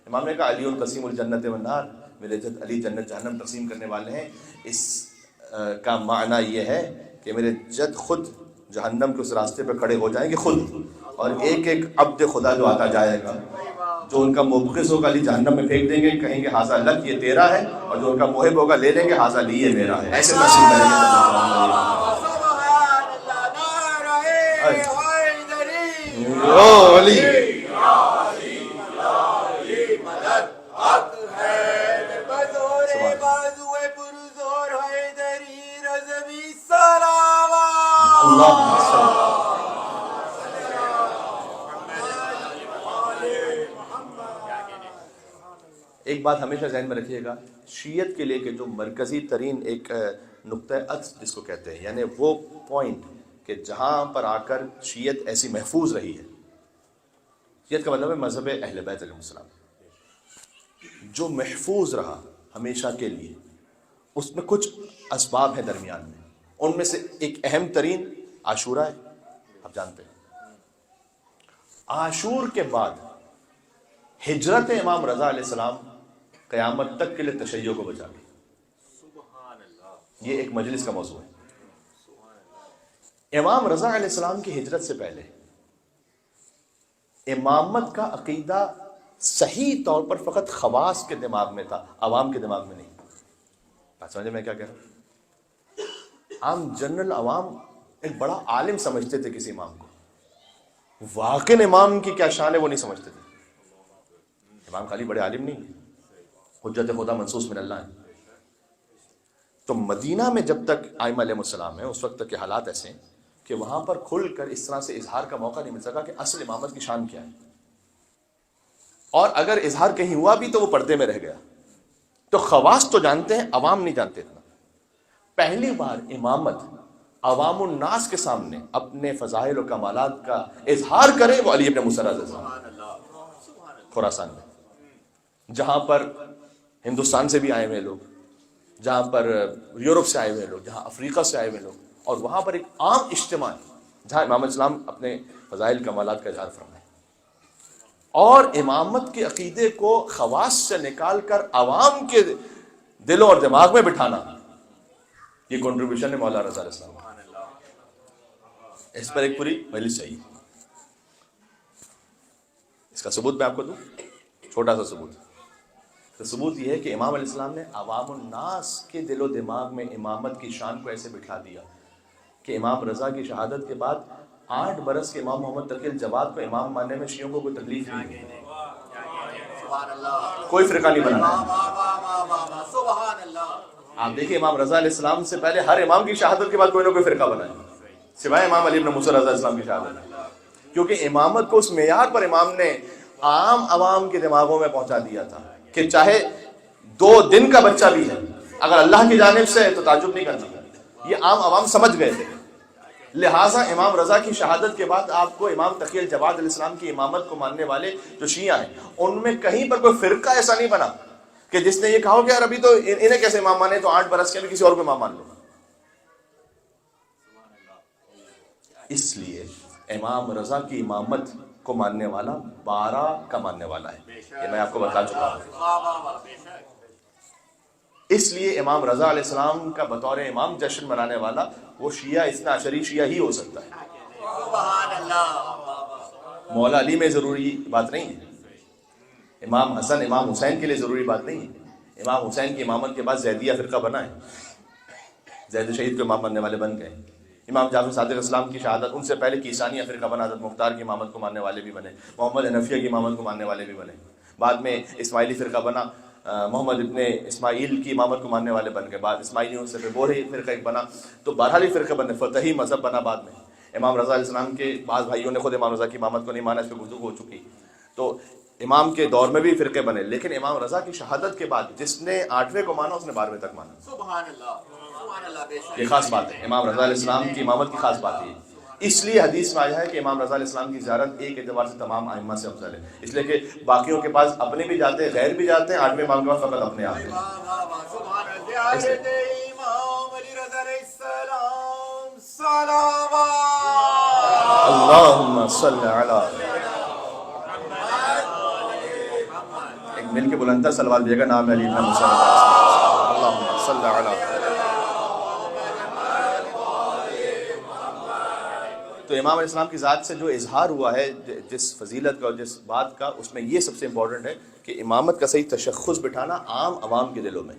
امام نے کہا علی القسیم الجنت والنار، میرے جد علی جنت جہنم تقسیم کرنے والے ہیں. اس کا معنی یہ ہے کہ میرے جد خود جہنم کے اس راستے پہ کھڑے ہو جائیں گے خود، اور ایک ایک عبد خدا جو آتا جائے گا جو ان کا مبغض ہوگا علی جہنم میں پھینک دیں گے، کہیں گے ھذا لک، یہ تیرا ہے، اور جو ان کا محب ہوگا لے لیں گے ھذا لی، یہ میرا ہے. ایسے تقسیم کریں گے. ایک بات ہمیشہ ذہن میں رکھیے گا، شیعت کے لیے کہ جو مرکزی ترین ایک نقطہ عطف جس کو کہتے ہیں، یعنی وہ پوائنٹ کہ جہاں پر آ کر شیعت ایسی محفوظ رہی ہے. شیعت کا مطلب ہے مذہب اہل بیت علیہ السلام، جو محفوظ رہا ہمیشہ کے لیے. اس میں کچھ اسباب ہیں درمیان میں، ان میں سے ایک اہم ترین عاشورہ ہے. آپ جانتے ہیں عاشور کے بعد ہجرت امام رضا علیہ السلام قیامت تک کے لیے تشیع کو بچا گئی. یہ ایک مجلس کا موضوع ہے. امام رضا علیہ السلام کی ہجرت سے پہلے امامت کا عقیدہ صحیح طور پر فقط خواص کے دماغ میں تھا، عوام کے دماغ میں نہیں۔ بات سمجھے میں کیا کہہ رہا ہوں؟ عام جنرل عوام ایک بڑا عالم سمجھتے تھے کسی امام کو، واقع امام کی کیا شان ہے وہ نہیں سمجھتے تھے۔ امام خالی بڑے عالم نہیں ہیں، حجت خدا منصوص من اللہ ہے۔ تو مدینہ میں جب تک ائمہ علیہ السلام ہیں اس وقت تک کے حالات ایسے ہیں کہ وہاں پر کھل کر اس طرح سے اظہار کا موقع نہیں مل سکا کہ اصل امامت کی شان کیا ہے، اور اگر اظہار کہیں ہوا بھی تو وہ پردے میں رہ گیا۔ تو خواص تو جانتے ہیں، عوام نہیں جانتے اتنا۔ پہلی بار امامت عوام الناس کے سامنے اپنے فضائل و کمالات کا اظہار کرے وہ علی ابن موسیٰ رضی اللہ عنہ، خراسان میں، جہاں پر ہندوستان سے بھی آئے ہوئے لوگ، جہاں پر یورپ سے آئے ہوئے لوگ، جہاں افریقہ سے آئے ہوئے لوگ، اور وہاں پر ایک عام اجتماع ہے جہاں امام اسلام اپنے فضائل کمالات کا اظہار فرمائے۔ اور امامت کے عقیدے کو خواص سے نکال کر عوام کے دلوں اور دماغ میں بٹھانا، یہ کنٹریبیوشن ہے مولا رضا علیہ السلام۔ اس پر ایک پوری مجلس چاہیے۔ اس کا ثبوت میں آپ کو دوں، چھوٹا سا ثبوت۔ تو ثبوت یہ ہے کہ امام علیہ السلام نے عوام الناس کے دل و دماغ میں امامت کی شان کو ایسے بٹھا دیا کہ امام رضا کی شہادت کے بعد 8 برس کے امام محمد تقی الجواد کو امام ماننے میں شیعوں کو کوئی تکلیف نہیں، کوئی فرقہ نہیں بنانا۔ آپ دیکھیں امام رضا علیہ السلام سے پہلے ہر امام کی شہادت کے بعد کوئی نہ کوئی فرقہ بنا ہے، سوائے امام علی ابن موسیٰ رضی اللہ عنہ کی شہادت، کیونکہ امامت کو اس معیار پر امام نے عام عوام کے دماغوں میں پہنچا دیا تھا کہ چاہے 2 دن کا بچہ بھی ہے اگر اللہ کی جانب سے ہے تو تعجب نہیں کرنا، یہ عام عوام سمجھ گئے تھے۔ لہٰذا امام رضا کی شہادت کے بعد آپ کو امام تقی الجواد علیہ السلام کی امامت کو ماننے والے جو شیعہ ہیں ان میں کہیں پر کوئی فرقہ ایسا نہیں بنا کہ جس نے یہ کہا کہ یار ابھی تو انہیں کیسے امام مانے، تو 8 برس کے بھی کسی اور کو امام مان لو۔ اس لیے امام رضا کی امامت کو ماننے والا 12 کا ماننے والا ہے، یہ میں آپ کو بتا چکا ہوں۔ اس لیے امام رضا علیہ السلام کا بطور امام جشن منانے والا وہ شیعہ اثنا عشری شیعہ ہی ہو سکتا ہے، مولا علی میں ضروری بات نہیں ہے، امام حسن امام حسین کے لیے ضروری بات نہیں ہے۔ امام حسین کی امامت کے بعد زیدیہ فرقہ بنا ہے، زید شہید کو امام ماننے والے بن گئے۔ امام جعفر صادق اسلام کی شہادت ان سے پہلے کیسانیہ فرقہ بنا، حضرت مختار کی امامت کو ماننے والے بھی بنے، محمد حنفیہ کی امامت کو ماننے والے بھی بنے، بعد میں اسماعیلی فرقہ بنا، محمد ابن اسماعیل کی امامت کو ماننے والے بن گئے، بعد اسماعیلیوں سے بوری فرقہ ایک بنا، تو 12 فرقہ بنے، فتحی مذہب بنا بعد میں۔ امام رضا علیہ السلام کے بعض بھائیوں نے خود امام رضا کی امامت کو نہیں مانا، اس پہ گفتگو ہو چکی، تو امام کے دور میں بھی فرقے بنے، لیکن امام رضا کی شہادت کے بعد جس نے 8ویں کو مانا اس نے 12ویں تک مانا۔ سبحان اللہ، سبحان اللہ، بے شک یہ خاص بات ہے، امام رضا علیہ السلام کی امامت کی خاص بات ہے۔ اس لیے حدیث میں آیا ہے کہ امام رضا علیہ السلام کی زیارت ایک اعتبار سے تمام ائمہ سے افضل ہے، اس لیے کہ باقیوں کے پاس اپنے بھی جاتے ہیں، غیر بھی جاتے ہیں، 8ویں امام کے پاس فقط اپنے آتے ہیں۔ سبحان اللہ، زیارت امام علی رضا علیہ السلام، صلوات اللہم صلی علی، ایک مل کے بلندہ صلوات دیے گا، نام علی ابن موسیٰ اللہم صلی علی۔ تو امام علیہ السلام کی ذات سے جو اظہار ہوا ہے جس فضیلت کا اور جس بات کا، اس میں یہ سب سے امپورٹنٹ ہے کہ امامت کا صحیح تشخص بٹھانا عام عوام کے دلوں میں۔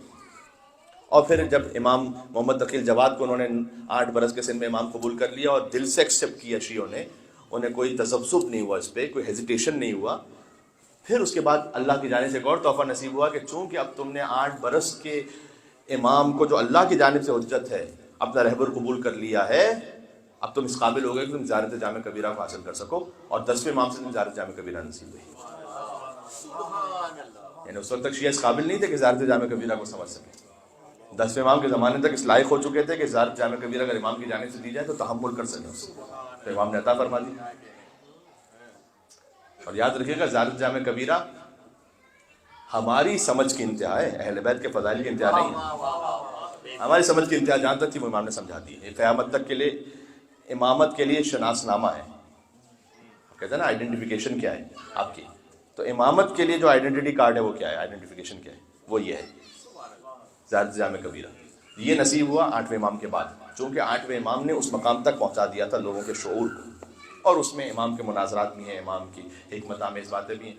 اور پھر جب امام محمد تقی الجواد کو انہوں نے 8 برس کے سن میں امام قبول کر لیا اور دل سے ایکسیپٹ کیا شیعوں نے، انہیں کوئی تذبذب نہیں ہوا، اس پہ کوئی ہیزیٹیشن نہیں ہوا، پھر اس کے بعد اللہ کی جانب سے ایک اور تحفہ نصیب ہوا کہ چونکہ اب تم نے 8 برس کے امام کو جو اللہ کی جانب سے حجت ہے اپنا رہبر قبول کر لیا ہے، اب تم اس قابل ہو گئے کہ تم زیارت جامع کبیرہ کو حاصل کر سکو، اور 10ویں امام سے تم زیارت جامع کبیرہ نصیب ہوئی۔ یعنی اس وقت تک شیعہ اس قابل نہیں تھے کہ زیارت جامع کبیرہ کو سمجھ سکے، 10ویں امام کے زمانے تک اس لائق ہو چکے تھے کہ زیارت جامع کبیرہ اگر امام کی جانب سے دی جائے تو تحمل کر سکیں اس کو، تو امام نے عطا فرما دی۔ اور یاد رکھیے گا زیارت جامع کبیرہ ہماری سمجھ کی انتہا ہے، اہل بیت کے فضائل کی انتہا نہیں ہے، ہماری سمجھ کی انتہا جہاں تک تھی وہ امام نے سمجھا دی ہے۔ قیامت تک کے لیے امامت کے لیے شناس نامہ ہے، کہتے ہیں نا آئیڈینٹیفیکیشن کیا ہے آپ کی، تو امامت کے لیے جو آئیڈینٹی کارڈ ہے وہ کیا ہے، آئیڈینٹیفیکیشن کیا ہے، وہ یہ ہے زیارت جامع کبیرہ۔ یہ نصیب ہوا 8ویں امام کے بعد، چونکہ 8ویں امام نے اس مقام تک پہنچا دیا تھا لوگوں کے شعور کو، اور اس میں امام کے مناظرات بھی ہیں، امام کی حکمت آمیز باتیں بھی ہیں۔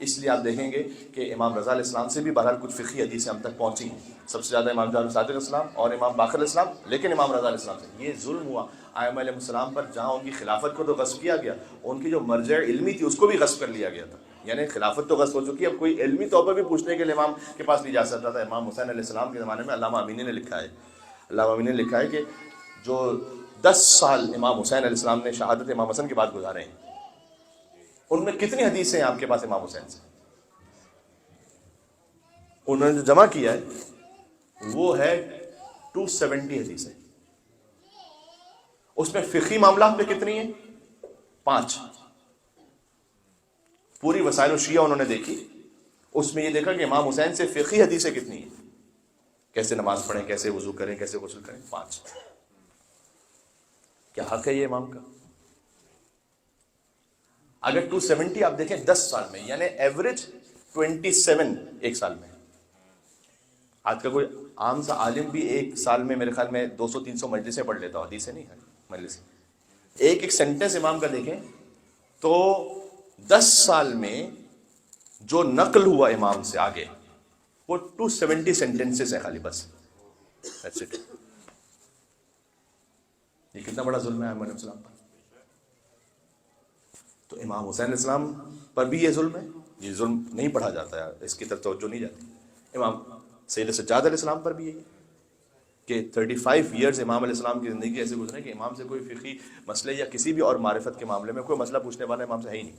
اس لیے آپ دیکھیں گے کہ امام رضا علیہ السلام سے بھی بہرحال کچھ فقہی حدیثیں ہم تک پہنچی ہیں، سب سے زیادہ امام جعفر صادق علیہ السلام اور امام باقر علیہ السلام، لیکن امام رضا علیہ السلام سے یہ ظلم ہوا ائمہ علیہ السلام پر، جہاں ان کی خلافت کو تو غصب کیا گیا، ان کی جو مرجع علمی تھی اس کو بھی غصب کر لیا گیا تھا، یعنی خلافت تو غصب ہو چکی ہے، اب کوئی علمی طور پر بھی پوچھنے کے لیے امام کے پاس نہیں جا سکتا تھا۔ امام حسین علیہ السلام کے زمانے میں علامہ امینی نے لکھا ہے، علامہ امینی نے لکھا ہے کہ جو 10 سال امام حسین علیہ السلام نے شہادت امام حسن کے بعد گزارے ہیں، ان میں کتنی حدیثیں ہیں آپ کے پاس امام حسین سے؟ انہوں نے جو جمع کیا ہے وہ ہے 270 حدیثیں، اس میں فقہی معاملات پہ کتنی ہیں؟ 5۔ پوری وسائل الشیعہ انہوں نے دیکھی، اس میں یہ دیکھا کہ امام حسین سے فقہی حدیثیں کتنی ہیں، کیسے نماز پڑھیں، کیسے وضو کریں، کیسے غسل کریں، 5۔ کیا حق ہے یہ امام کا؟ اگر 270 آپ دیکھیں 10 سال میں، یعنی ایوریج 27 ایک سال میں۔ آج کا کوئی عام سا عالم بھی ایک سال میں میرے خیال میں 200-300 مجلسیں پڑھ لیتا ہو، حدیثیں نہیں ہے مجلس، ایک سینٹنس امام کا دیکھیں تو 10 سال میں جو نقل ہوا امام سے آگے وہ 270 سینٹنسز ہے خالی، بس That's it۔ یہ کتنا بڑا ظلم ہے امام علیہ السلام پر۔ تو امام حسین علیہ السلام پر بھی یہ ظلم ہے، یہ ظلم نہیں پڑھا جاتا ہے، اس کی طرف توجہ نہیں جاتی۔ امام سید سجاد علیہ السلام پر بھی یہی کہ 35 ایئرز امام علیہ السلام کی زندگی ایسے گزرے کہ امام سے کوئی فقہی مسئلے یا کسی بھی اور معرفت کے معاملے میں کوئی مسئلہ پوچھنے والا امام سے ہے ہی نہیں،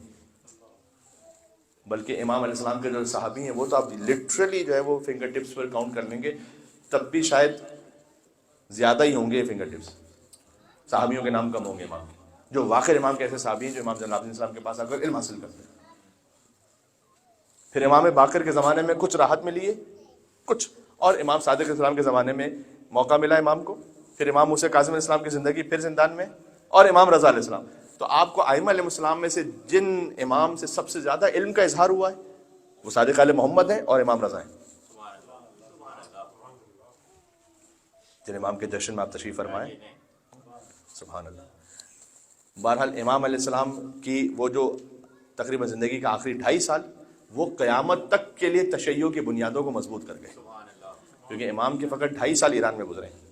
بلکہ امام علیہ السلام کے جو صحابی ہیں وہ تو آپ لٹرلی جو ہے وہ فنگر ٹپس پر کاؤنٹ کر لیں گے، تب بھی شاید زیادہ ہی ہوں گے فنگر ٹپس، صحابیوں کے نام کم ہوں گے امام کے۔ جو واقع امام کے ایسے صحابی ہیں جو امام جناب علیہ السلام کے پاس آ کر علم حاصل کرتے ہیں۔ پھر امام باقر کے زمانے میں کچھ راحت ملی ہے، کچھ، اور امام صادق علیہ السلام کے زمانے میں موقع ملا امام کو، پھر امام موسیٰ کاظم علیہ السلام کی زندگی پھر زندان میں، اور امام رضا علیہ السلام۔ تو آپ کو ائمہ علیہ السلام میں سے جن امام سے سب سے زیادہ علم کا اظہار ہوا ہے وہ صادق علیہ محمد ہیں اور امام رضا ہیں، جن امام کے جشن میں آپ تشریف فرمائیں، سبحان اللہ۔ بہرحال امام علیہ السلام کی وہ جو تقریباً زندگی کا آخری 2.5 سال وہ قیامت تک کے لیے تشیع کی بنیادوں کو مضبوط کر گئے، کیونکہ امام کے فقط 2.5 سال ایران میں گزرے ہیں۔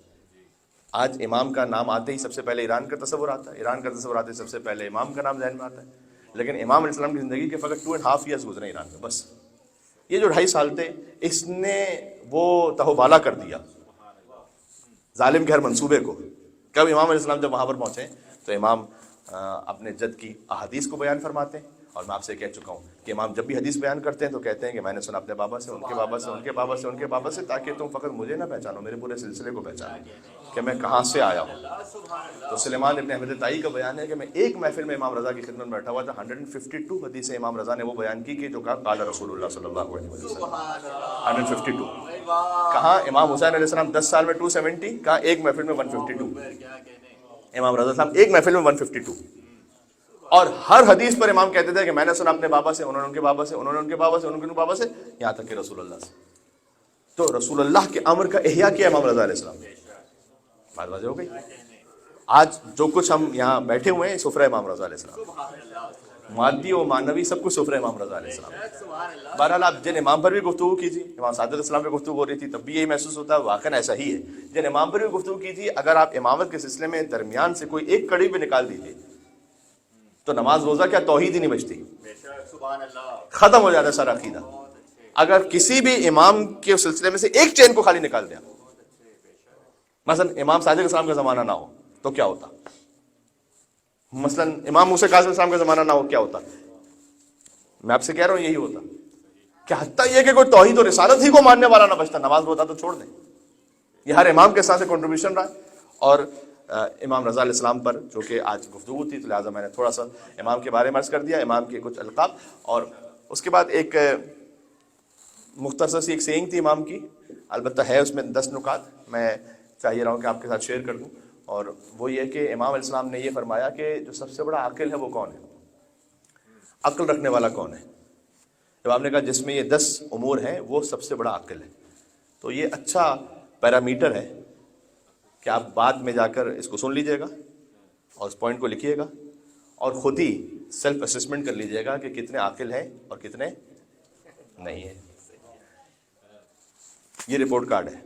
آج امام کا نام آتے ہی سب سے پہلے ایران کا تصور آتا ہے، ایران کا تصور آتے ہی سب سے پہلے امام کا نام ذہن میں آتا ہے، لیکن امام علیہ السلام کی زندگی کے فقط 2.5 ایئرز گزرے ایران میں، بس یہ جو 2.5 سال تھے اس نے وہ تہوبالا کر دیا ظالم کے ہر منصوبے کو۔ کب امام علیہ السلام جب وہاں پر پہنچے تو امام اپنے جد کی احادیث کو بیان فرماتے ہیں، اور میں آپ سے کہہ چکا ہوں کہ امام جب بھی حدیث بیان کرتے ہیں تو کہتے ہیں کہ میں نے سنا اپنے بابا سے، ان کے بابا سے، ان کے بابا سے، ان کے بابا سے، تاکہ تم فقط مجھے نہ پہچانو، میرے پورے سلسلے کو پہچانو کہ میں کہاں سے آیا ہوں۔ تو سلیمان ابن احمد طائی کا بیان ہے کہ میں ایک محفل میں امام رضا کی خدمت میں بیٹھا ہوا تھا، 152 حدیثیں امام رضا نے وہ بیان کی کہ جو کہا قال رسول اللہ صلی اللہ علیہ وسلم، 152۔ کہاں امام حسین علیہ السلام 10 سال میں 270، کہاں ایک محفل میں 152، امام رضا صاحب ایک محفل میں 152، اور ہر حدیث پر امام کہتے تھے کہ میں نے سنا اپنے بابا سے، انہوں نے ان کے بابا سے، انہوں نے ان کے بابا سے، انہوں نے ان کے بابا سے، یہاں تک کہ رسول اللہ سے۔ تو رسول اللہ کے امر کا احیاء کیا امام رضا علیہ السلام نے۔ بات واضح ہو گئی؟ آج جو کچھ ہم یہاں بیٹھے ہوئے ہیں سفرہ امام رضا علیہ السلام، مادی و معنوی سب کچھ سفرہ امام رضا علیہ السلام۔ بہرحال آپ جن امام پر بھی گفتگو کی تھی، امام صادق علیہ السلام پہ گفتگو ہو رہی تھی، تب بھی یہی محسوس ہوتا ہے واقعاً ایسا ہی ہے۔ جن امام پر بھی گفتگو کی تھی، اگر آپ امامت کے سلسلے میں درمیان سے کوئی ایک کڑی بھی نکال دیتے تو نماز روزہ کیا توحید ہی نہیں بچتی، ختم ہو جاتا ہے سارا عقیدہ۔ اگر کسی بھی امام کے سلسلے میں سے ایک چین کو خالی نکال دیا، مثلا امام صادق علیہ السلام کا زمانہ نہ ہو تو کیا ہوتا، مثلا امام موسیٰ کاظم علیہ السلام کا زمانہ نہ ہو کیا ہوتا، میں آپ سے کہہ رہا ہوں یہی ہوتا کہ حتیٰ یہ کہ کوئی توحید و رسالت ہی کو ماننے والا نہ بچتا، نماز روزہ تو چھوڑ دیں۔ یہ ہر امام کے ساتھ کنٹریبیوشن رہا ہے۔ اور امام رضا علیہ السلام پر جو کہ آج گفتگو تھی تو لہٰذا میں نے تھوڑا سا امام کے بارے میں عرض کر دیا، امام کے کچھ القاب، اور اس کے بعد ایک مختصر سی ایک سینگ تھی امام کی، البتہ ہے اس میں 10 نکات، میں چاہیے رہا ہوں کہ آپ کے ساتھ شیئر کر دوں، اور وہ یہ کہ امام علیہ السلام نے یہ فرمایا کہ جو سب سے بڑا عاقل ہے وہ کون ہے، عقل رکھنے والا کون ہے۔ جب آپ نے کہا جس میں یہ 10 امور ہیں وہ سب سے بڑا عقل ہے، تو یہ اچھا پیرامیٹر ہے کہ آپ بعد میں جا کر اس کو سن لیجئے گا اور اس پوائنٹ کو لکھیے گا اور خود ہی سیلف اسسمنٹ کر لیجئے گا کہ کتنے عاقل ہیں اور کتنے نہیں ہے. یہ رپورٹ کارڈ ہے.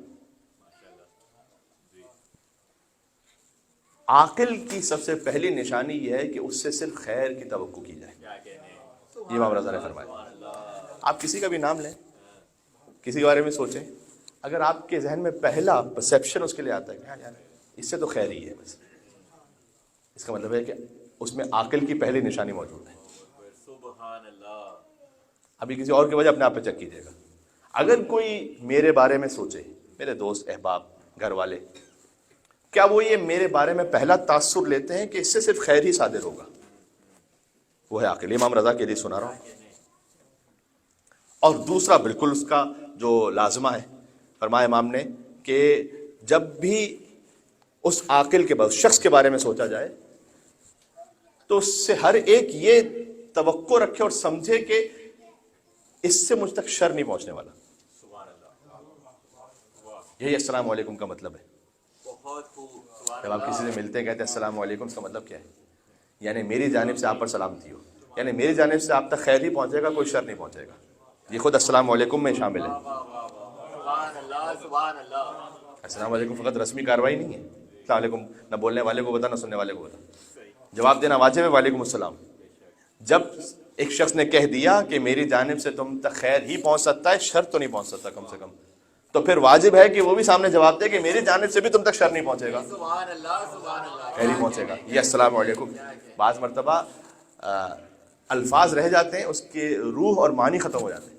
عاقل کی سب سے پہلی نشانی یہ ہے کہ اس سے صرف خیر کی توقع کی جائے. یہ امام رضا نے فرمایا. آپ کسی کا بھی نام لیں, کسی کے بارے میں سوچیں, اگر آپ کے ذہن میں پہلا پرسیپشن اس کے لیے آتا ہے کہ ہاں یار اس سے تو خیر ہی ہے بس, اس کا مطلب ہے کہ اس میں عاقل کی پہلی نشانی موجود ہے. ابھی کسی اور کی وجہ اپنے آپ پہ چیک کیجیے گا. اگر کوئی میرے بارے میں سوچے, میرے دوست, احباب, گھر والے, کیا وہ یہ میرے بارے میں پہلا تاثر لیتے ہیں کہ اس سے صرف خیر ہی صادر ہوگا؟ وہ ہے عاقل. امام رضا کے لیے سنا رہا ہوں. اور دوسرا بالکل اس کا جو لازمہ ہے, فرمایا امام نے کہ جب بھی اس عاقل کے بعد شخص کے بارے میں سوچا جائے تو اس سے ہر ایک یہ توقع رکھے اور سمجھے کہ اس سے مجھ تک شر نہیں پہنچنے والا. یہی السلام علیکم کا مطلب ہے. جب آپ کسی سے ملتے ہیں کہتے ہیں السلام علیکم, اس کا مطلب کیا ہے؟ یعنی میری جانب سے آپ پر سلامتی ہو, یعنی میری جانب سے آپ تک خیر ہی پہنچے گا, کوئی شر نہیں پہنچے گا. یہ خود السلام علیکم میں شامل ہے. السلام علیکم فقط رسمی کاروائی نہیں ہے. السلام علیکم نہ بولنے والے کو بتا, نہ سننے والے کو بتا, جواب دینا واجب ہے. وعلیکم السلام. جب ایک شخص نے کہہ دیا کہ میری جانب سے تم تک خیر ہی پہنچ سکتا ہے, شر تو نہیں پہنچ سکتا کم سے کم, تو پھر واجب ہے کہ وہ بھی سامنے جواب دے کہ میری جانب سے بھی تم تک شر نہیں پہنچے گا, خیر ہی پہنچے گا. یہ السلام علیکم بعض مرتبہ الفاظ رہ جاتے ہیں, اس کے روح اور معنی ختم ہو جاتے ہیں.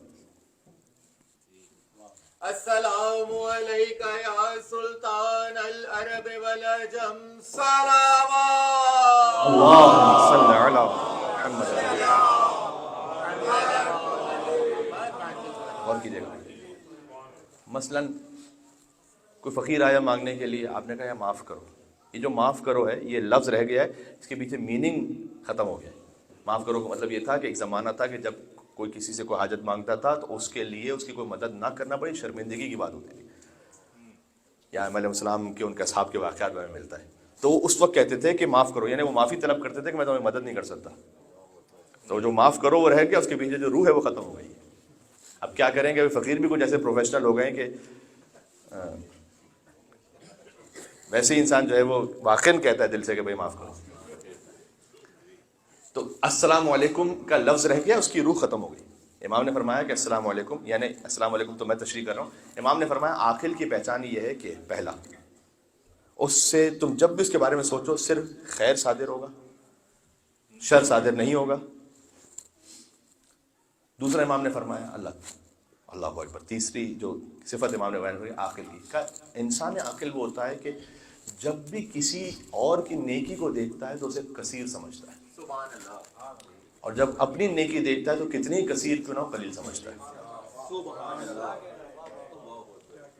السلام علیک یا سلطان العرب والعجم سلام. اللہم صلی علی محمد. اور کیجیے گا. مثلا کوئی فقیر آیا مانگنے کے لیے, آپ نے کہا یا معاف کرو. یہ جو معاف کرو ہے, یہ لفظ رہ گیا ہے, اس کے پیچھے میننگ ختم ہو گیا ہے. معاف کرو کا مطلب یہ تھا کہ ایک زمانہ تھا کہ جب کوئی کسی سے کوئی حاجت مانگتا تھا تو اس کے لیے اس کی کوئی مدد نہ کرنا بڑی شرمندگی کی بات ہوتی تھی. یا علیہ السلام کے ان کے اصحاب کے واقعات میں ملتا ہے. تو وہ اس وقت کہتے تھے کہ معاف کرو, یعنی وہ معافی طلب کرتے تھے کہ میں تمہیں مدد نہیں کر سکتا. تو جو معاف کرو وہ رہ گیا, اس کے پیچھے جو روح ہے وہ ختم ہو گئی. اب کیا کریں گے, فقیر بھی کچھ ایسے پروفیشنل ہو گئے کہ ویسے ہی انسان جو ہے وہ واقعاً کہتا ہے دل سے کہ بھائی معاف کرو. تو السلام علیکم کا لفظ رہ گیا, اس کی روح ختم ہو گئی. امام نے فرمایا کہ السلام علیکم, یعنی السلام علیکم تو میں تشریح کر رہا ہوں. امام نے فرمایا عاقل کی پہچان یہ ہے کہ پہلا, اس سے تم جب بھی اس کے بارے میں سوچو صرف خیر صادر ہوگا, شر صادر نہیں ہوگا. دوسرا امام نے فرمایا اللہ اکبر. تیسری جو صفت امام نے بیان کی عاقل کی, انسان عاقل وہ ہوتا ہے کہ جب بھی کسی اور کی نیکی کو دیکھتا ہے تو اسے کثیر سمجھتا ہے, اور جب اپنی نیکی دیکھتا ہے تو کتنی کثیر کیوں نہ قلیل سمجھتا ہے.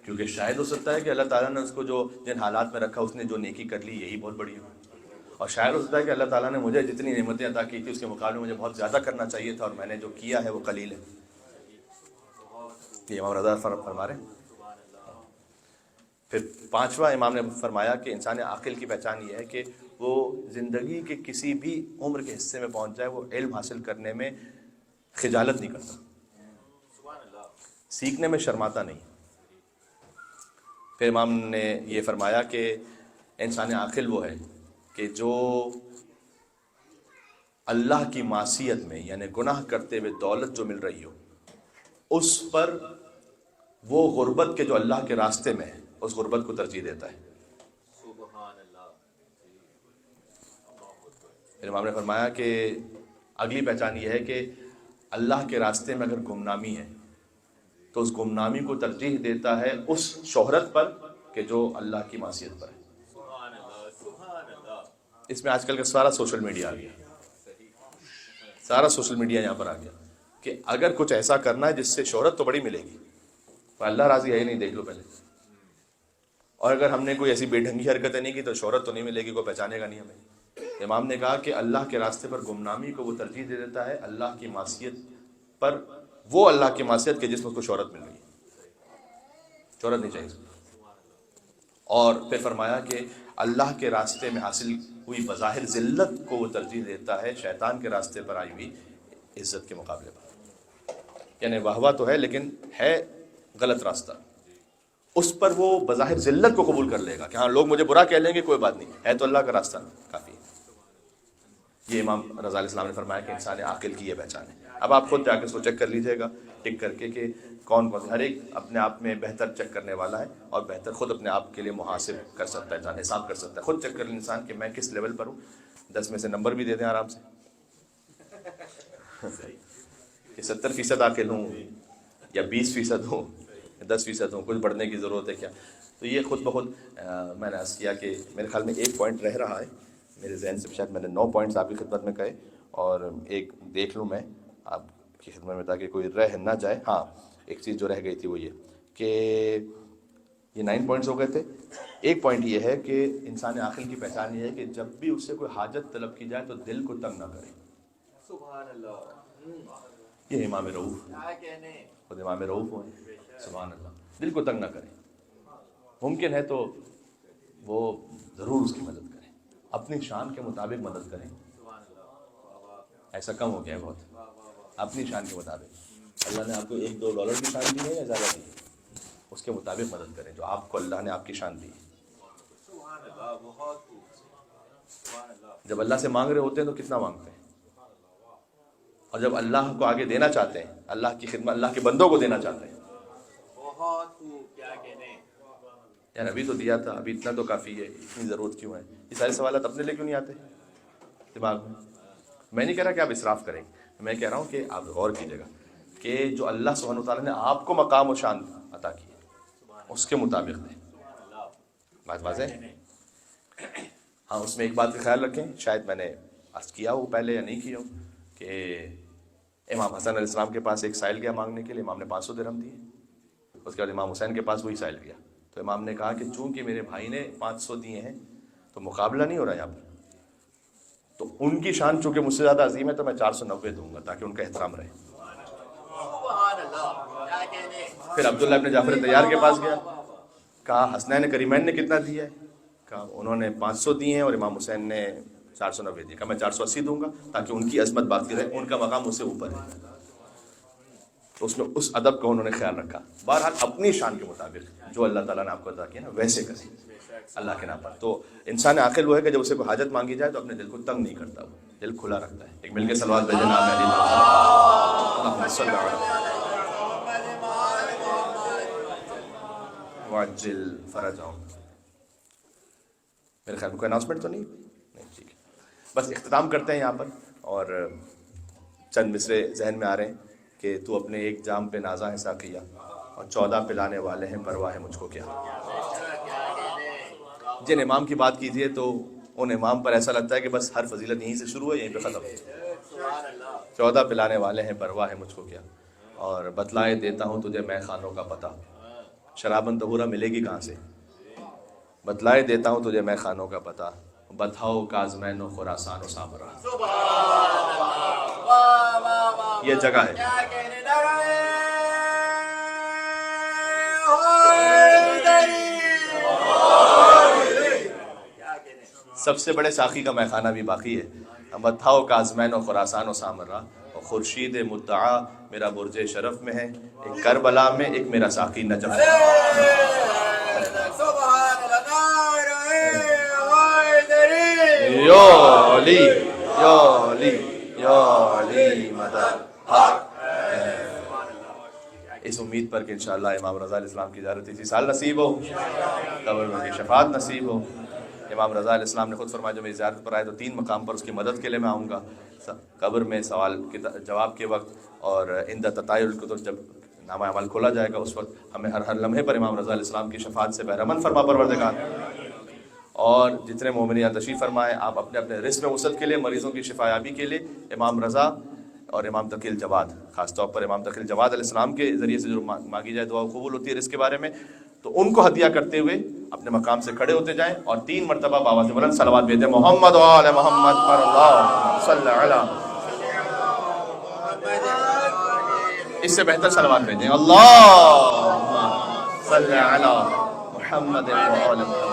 کیونکہ شاید ہو سکتا ہے کہ اللہ تعالیٰ نے اس کو جو جن حالات میں رکھا اس نے جو نیکی کر لی یہی بہت بڑی ہو, اور شاید ہو سکتا ہے کہ اللہ تعالیٰ نے مجھے جتنی نعمتیں عطا کی تھی اس کے مقابلے میں مجھے بہت زیادہ کرنا چاہیے تھا, اور میں نے جو کیا ہے وہ قلیل ہے. یہ امام رضا فرما رہے ہیں. پھر پانچواں امام نے فرمایا کہ انسان عاقل کی پہچان یہ ہے کہ وہ زندگی کے کسی بھی عمر کے حصے میں پہنچ جائے, وہ علم حاصل کرنے میں خجالت نہیں کرتا, سیکھنے میں شرماتا نہیں. پھر امام نے یہ فرمایا کہ انسان عاقل وہ ہے کہ جو اللہ کی معصیت میں, یعنی گناہ کرتے ہوئے دولت جو مل رہی ہو, اس پر وہ غربت کے جو اللہ کے راستے میں ہے اس غربت کو ترجیح دیتا ہے. پھر امام نے فرمایا کہ اگلی پہچان یہ ہے کہ اللہ کے راستے میں اگر گمنامی ہے تو اس گمنامی کو ترجیح دیتا ہے اس شہرت پر کہ جو اللہ کی معصیت پر ہے. اس میں آج کل کا سارا سوشل میڈیا آ گیا, سارا سوشل میڈیا یہاں پر آ گیا کہ اگر کچھ ایسا کرنا ہے جس سے شہرت تو بڑی ملے گی, پر اللہ راضی ہے ہی نہیں, دیکھ لو پہلے. اور اگر ہم نے کوئی ایسی بے ڈھنگی حرکتیں نہیں کی تو شہرت تو نہیں ملے گی, کوئی پہچانے گا نہیں ہمیں. امام نے کہا کہ اللہ کے راستے پر گمنامی کو وہ ترجیح دے دیتا ہے اللہ کی معصیت پر, وہ اللہ کی معصیت کے جس میں اس کو شہرت مل رہی ہے, شہرت نہیں چاہیے. اور پھر فرمایا کہ اللہ کے راستے میں حاصل ہوئی بظاہر ذلت کو وہ ترجیح دیتا ہے شیطان کے راستے پر آئی ہوئی عزت کے مقابلے پر. یعنی واہ تو ہے لیکن ہے غلط راستہ، اس پر وہ بظاہر ذلت کو قبول کر لے گا کہ ہاں لوگ مجھے برا کہہ لیں گے، کوئی بات نہیں، ہے تو اللہ کا راستہ کافی ہے۔ یہ امام رضا علیہ السلام نے فرمایا کہ انسان عاقل کی یہ پہچان ہے۔ اب آپ خود جا کے اس کو چیک کر لیجیے گا ٹک کر کے کہ کون کون، ہر ایک اپنے آپ میں بہتر چیک کرنے والا ہے اور بہتر خود اپنے آپ کے لیے محاسب کر سکتا ہے، جان حساب کر سکتا ہے۔ خود چیک کر لیں انسان کہ میں کس لیول پر ہوں، 10 میں سے نمبر بھی دے دیں آرام سے کہ 70% عاقل ہوں یا 20% ہوں، 10% ہوں، کچھ بڑھنے کی ضرورت ہے کیا؟ تو یہ خود بخود میں نے عرض کیا کہ میرے خیال میں ایک پوائنٹ رہ رہا ہے میرے ذہن سے، شاید میں نے 9 پوائنٹس آپ کی خدمت میں کہے، اور ایک دیکھ لوں میں آپ کی خدمت میں تاکہ کوئی رہ نہ جائے۔ ہاں ایک چیز جو رہ گئی تھی وہ یہ کہ یہ 9 پوائنٹس ہو گئے تھے۔ ایک پوائنٹ یہ ہے کہ انسان عاقل کی پہچان یہ ہے کہ جب بھی اس سے کوئی حاجت طلب کی جائے تو دل کو تنگ نہ کرے۔ سبحان اللہ، یہ امام رؤوف، کیا کہنے، خود امام رؤوف ہوئے، سبحان اللہ، دل کو تنگ نہ کریں، ممکن ہے تو وہ ضرور اس کی مدد کریں، اپنی شان کے مطابق مدد کریں، ایسا کم ہو گیا ہے بہت، اپنی شان کے مطابق۔ اللہ نے آپ کو $1-2 کی شان دی ہے یا زیادہ دی ہے، اس کے مطابق مدد کریں جو آپ کو اللہ نے آپ کی شان دی ہے۔ سبحان اللہ، بہت خوب، سبحان اللہ، جب اللہ سے مانگ رہے ہوتے ہیں تو کتنا مانگتے ہیں، اور جب اللہ کو آگے دینا چاہتے ہیں، اللہ کی خدمت اللہ کے بندوں کو دینا چاہتے ہیں، بہت خوب، کیا کہنے، یار ابھی تو دیا تھا، ابھی اتنا تو کافی ہے، اتنی ضرورت کیوں ہے؟ یہ سارے سوالات اپنے لیے کیوں نہیں آتے دماغ میں نہیں کہہ رہا کہ آپ اسراف کریں، میں کہہ رہا ہوں کہ آپ غور کیجیے گا کہ جو اللہ سبحانہ وتعالیٰ نے آپ کو مقام و شان عطا کی ہے اس کے مطابق دیں۔ بات واضح ہے؟ ہاں اس میں ایک بات کا خیال رکھیں، شاید میں نے عرض کیا ہو پہلے یا نہیں کیا ہو، کہ امام حسن علیہ السلام کے پاس ایک سائل گیا مانگنے کے لیے، امام نے 500 درہم دیے، اس کے بعد امام حسین کے پاس وہی سائل گیا، تو امام نے کہا کہ چونکہ میرے بھائی نے 500 دیے ہیں تو مقابلہ نہیں ہو رہا یہاں پر، تو ان کی شان چونکہ مجھ سے زیادہ عظیم ہے تو میں 490 دوں گا تاکہ ان کا احترام رہے۔ سبحان اللہ، کیا کہنے، پھر عبداللہ ابن جعفر طیار کے پاس گیا، کہا حسنین کریمین نے کتنا دیا ہے؟ کہا انہوں نے 500 دیے ہیں اور امام حسین نے 490 دیے، کہا میں 480 دوں گا تاکہ ان کی عظمت باقی رہے، ان کا مقام مجھ سے اوپر ہے۔ تو اس میں اس ادب کو انہوں نے خیال رکھا۔ بہرحال اپنی شان کے مطابق جو اللہ تعالیٰ نے آپ کو عطا کیا نا ویسے کریں اللہ کے نام پر۔ تو انسان عاقل وہ ہے کہ جب اسے کوئی حاجت مانگی جائے تو اپنے دل کو تنگ نہیں کرتا، وہ دل کھلا رکھتا ہے۔ ایک مل کے صلوات بھیجیں نام علی اللہم صلی وعجل فرجہم۔ میرے خیال میں کوئی اناؤنسمنٹ تو نہیں؟ ٹھیک ہے، بس اختتام کرتے ہیں یہاں پر، اور چند مصرے ذہن میں آ رہے ہیں کہ تو اپنے ایک جام پہ نازاں ہے ساقیہ، اور 14 پلانے والے ہیں پرواہ ہے مجھ کو کیا۔ جن امام کی بات کیجیے تو ان امام پر ایسا لگتا ہے کہ بس ہر فضیلت یہیں سے شروع ہے یہیں پہ ختم ہے۔ 14 پلانے والے ہیں پرواہ ہے مجھ کو کیا، اور بتلائے دیتا ہوں تجھے میں خانوں کا پتہ، شرابن طہورہ ملے گی کہاں سے؟ بتلائے دیتا ہوں تجھے میں خانوں کا پتہ، بتاؤ کازمین و خراسان و سامرا۔ یہ جگہ ہے۔ کیا کہنے، سب سے بڑے ساقی کا میخانہ بھی باقی ہے۔ بتاؤ کازمین و خراسان و سامرا، اور خورشید مدعا میرا برج شرف میں ہے، ایک کربلا میں ایک میرا ساقی نجف ہے۔ سبحان اللہ، یو علی یو علی یو علی مدد حق۔ اس امید پر کہ انشاءاللہ امام رضا علیہ السلام کی زیارت اسی سال نصیب ہو، قبر میں کی شفاعت نصیب ہو۔ امام رضا علیہ السلام نے خود فرمایا جو میری زیارت پر آئے تو 3 مقام پر اس کی مدد کے لیے میں آؤں گا، قبر میں سوال جواب کے وقت، اور عند تطایر الکتب جب نامہ اعمال کھولا جائے گا اس وقت ہمیں ہر لمحے پر امام رضا علیہ السلام کی شفاعت سے بہرمند فرما پروردگار۔ اور جتنے مومن یہاں تشریف فرمائے، آپ اپنے اپنے رزق میں وسعت کے لیے، مریضوں کی شفا یابی کے لیے امام رضا اور امام تقی الجواد، خاص طور پر امام تقی الجواد علیہ السلام کے ذریعے سے جو مانگی جائے دعا قبول ہوتی ہے رزق کے بارے میں، تو ان کو ہدیہ کرتے ہوئے اپنے مقام سے کھڑے ہوتے جائیں اور 3 مرتبہ بآواز بلند صلوات بھیجیں، محمد و آل محمد پر اللہ صلی علی۔ اس سے بہتر صلوات بھیجیں، اللہم صلی علی محمد و آل محمد۔